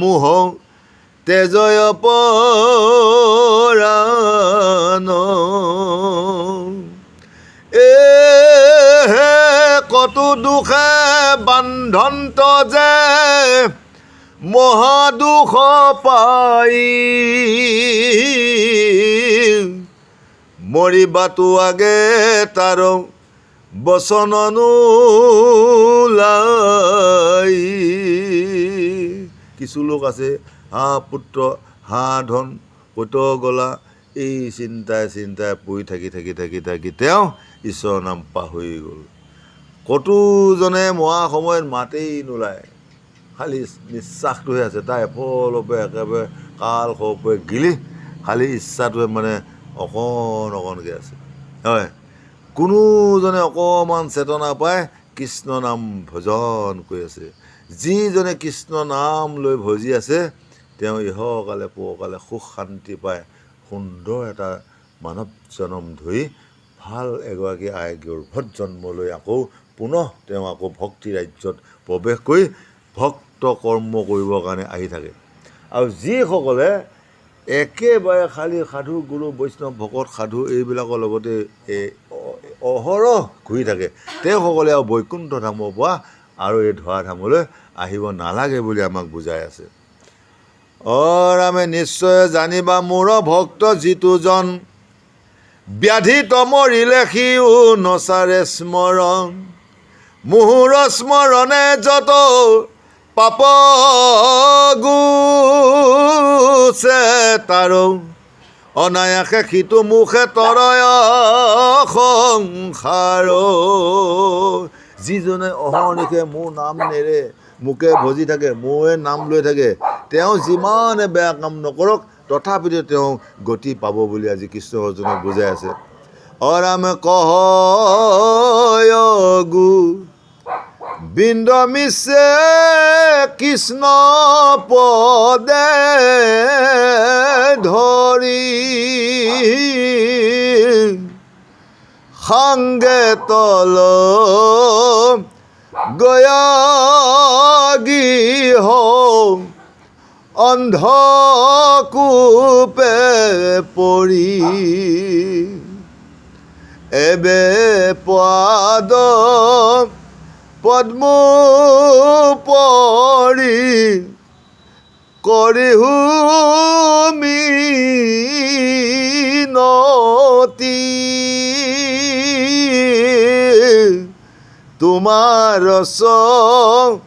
মোহ তেজয় পৰাণ, এহে কতো দুখে বান্ধন্ত যে মহাদুখ পাই, মৰিবাতো আগে তাৰ বচন নোলাই। কিছু লোক আছে হাঁহ পুত্ৰ হাঁহ ধন ক'ত গলা এই চিন্তাই চিন্তাই পৰি থাকি থাকি থাকি থাকি তেওঁ ঈশ্বৰৰ নাম পাহৰি গ'ল। কতোজনে মৰা সময়ত মাতেই নোলায়, খালি নিশ্বাসটোহে আছে, তাৰ এফলপে একেবাৰে কাল সৰপে গিলি খালি ইচ্ছাটোৱে মানে অকণ অকণকৈ আছে। হয়, কোনোজনে অকণমান চেতনা পাই কৃষ্ণ নাম ভজন কৰি আছে। যিজনে কৃষ্ণ নাম লৈ ভজি আছে তেওঁ ইহকালে পৰকালে সুখ শান্তি পায়, সুন্দৰ এটা মানৱ জন্ম ধৰি ভাল এগৰাকী আই গৰ্ভত জন্ম লৈ আকৌ পুনঃ তেওঁ আকৌ ভক্তি ৰাজ্যত প্ৰৱেশ কৰি ভক্ত কৰ্ম কৰিবৰ কাৰণে আহি থাকে। আৰু যিসকলে একেবাৰে খালী সাধু গুৰু বৈষ্ণৱ ভকত সাধু এইবিলাকৰ লগতে অহৰহ ঘূৰি থাকে, তেওঁসকলে আৰু বৈকুণ্ঠ ধামৰ পৰা আৰু এই ধৰা ধামলৈ আহিব নালাগে বুলি আমাক বুজাই আছে। ৰামে নিশ্চয় জানিবা মোৰ ভক্ত যিটোজন, ব্যাধি তমৰিলে সিও নচাৰে স্মৰণ, মুহুৰ স্মৰণে যত পাপ গুছে তাৰ, অনায়াসে সিটো মুখে তৰয় সংসাৰ। যিজনে অহৰ্নিশে মোৰ নাম নেৰে, মোকে ভজি থাকে, মোৰে নাম লৈ থাকে, তেওঁ যিমানে বেয়া কাম নকৰক তথাপিতো তেওঁ গতি পাব বুলি আজি কৃষ্ণ অৰ্জুনক বুজাই আছে। অৰামে কহ গু বৃন্দ মিছে কৃষ্ণ পদে ধৰি, সাংগে তল গয়াগীহ অন্ধকূপে পৰি, এবে পদ পদ্ম পৰি কৰিহু মিনতি, তোমাৰ চৰণে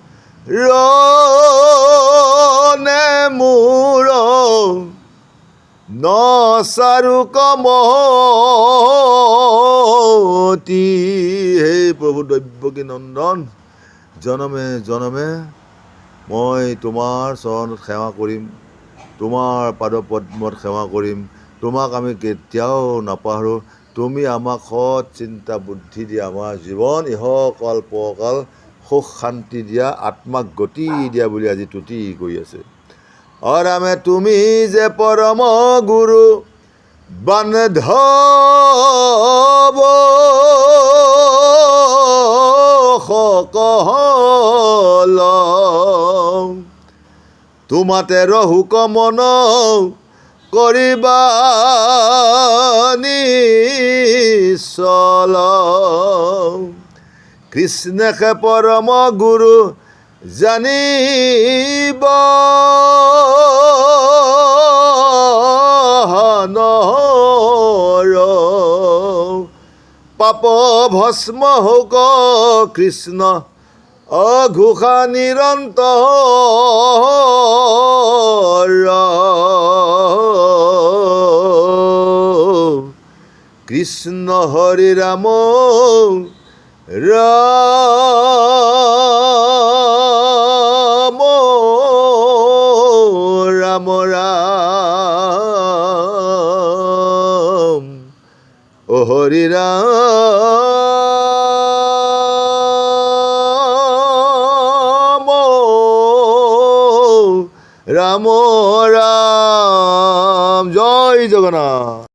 মোৰ নচাৰু কমতি। হে প্ৰভু দৈৱকী নন্দন, জনমে জনমে মই তোমাৰ চৰণত সেৱা কৰিম, তোমাৰ পাদপদ্মত সেৱা কৰিম, তোমাক আমি কেতিয়াও নাপাহৰোঁ। তুমি আমাক সৎ চিন্তা বুদ্ধি দিয়া, আমাৰ জীৱন ইহকাল পৰকাল সুখ শান্তি দিয়া, আত্মাক গতি দিয়া বুলি আজি তুতি কৰি আছে। ৰামে তুমি যে পৰম গুৰু বান্ধৱ সকল, তোমাতে ৰহুক মন কৰিবা নিশ্চল, কৃষ্ণকে পৰম গুৰু জানিব নৰ, পাপ ভস্ম হোক কৃষ্ণ অঘোষা নিৰন্তৰ, কৃষ্ণ হৰে ৰাম ৰাম ৰাম ৰাম ও হৰে ৰাম ৰাম ৰাম। জয় জগন্নাথ।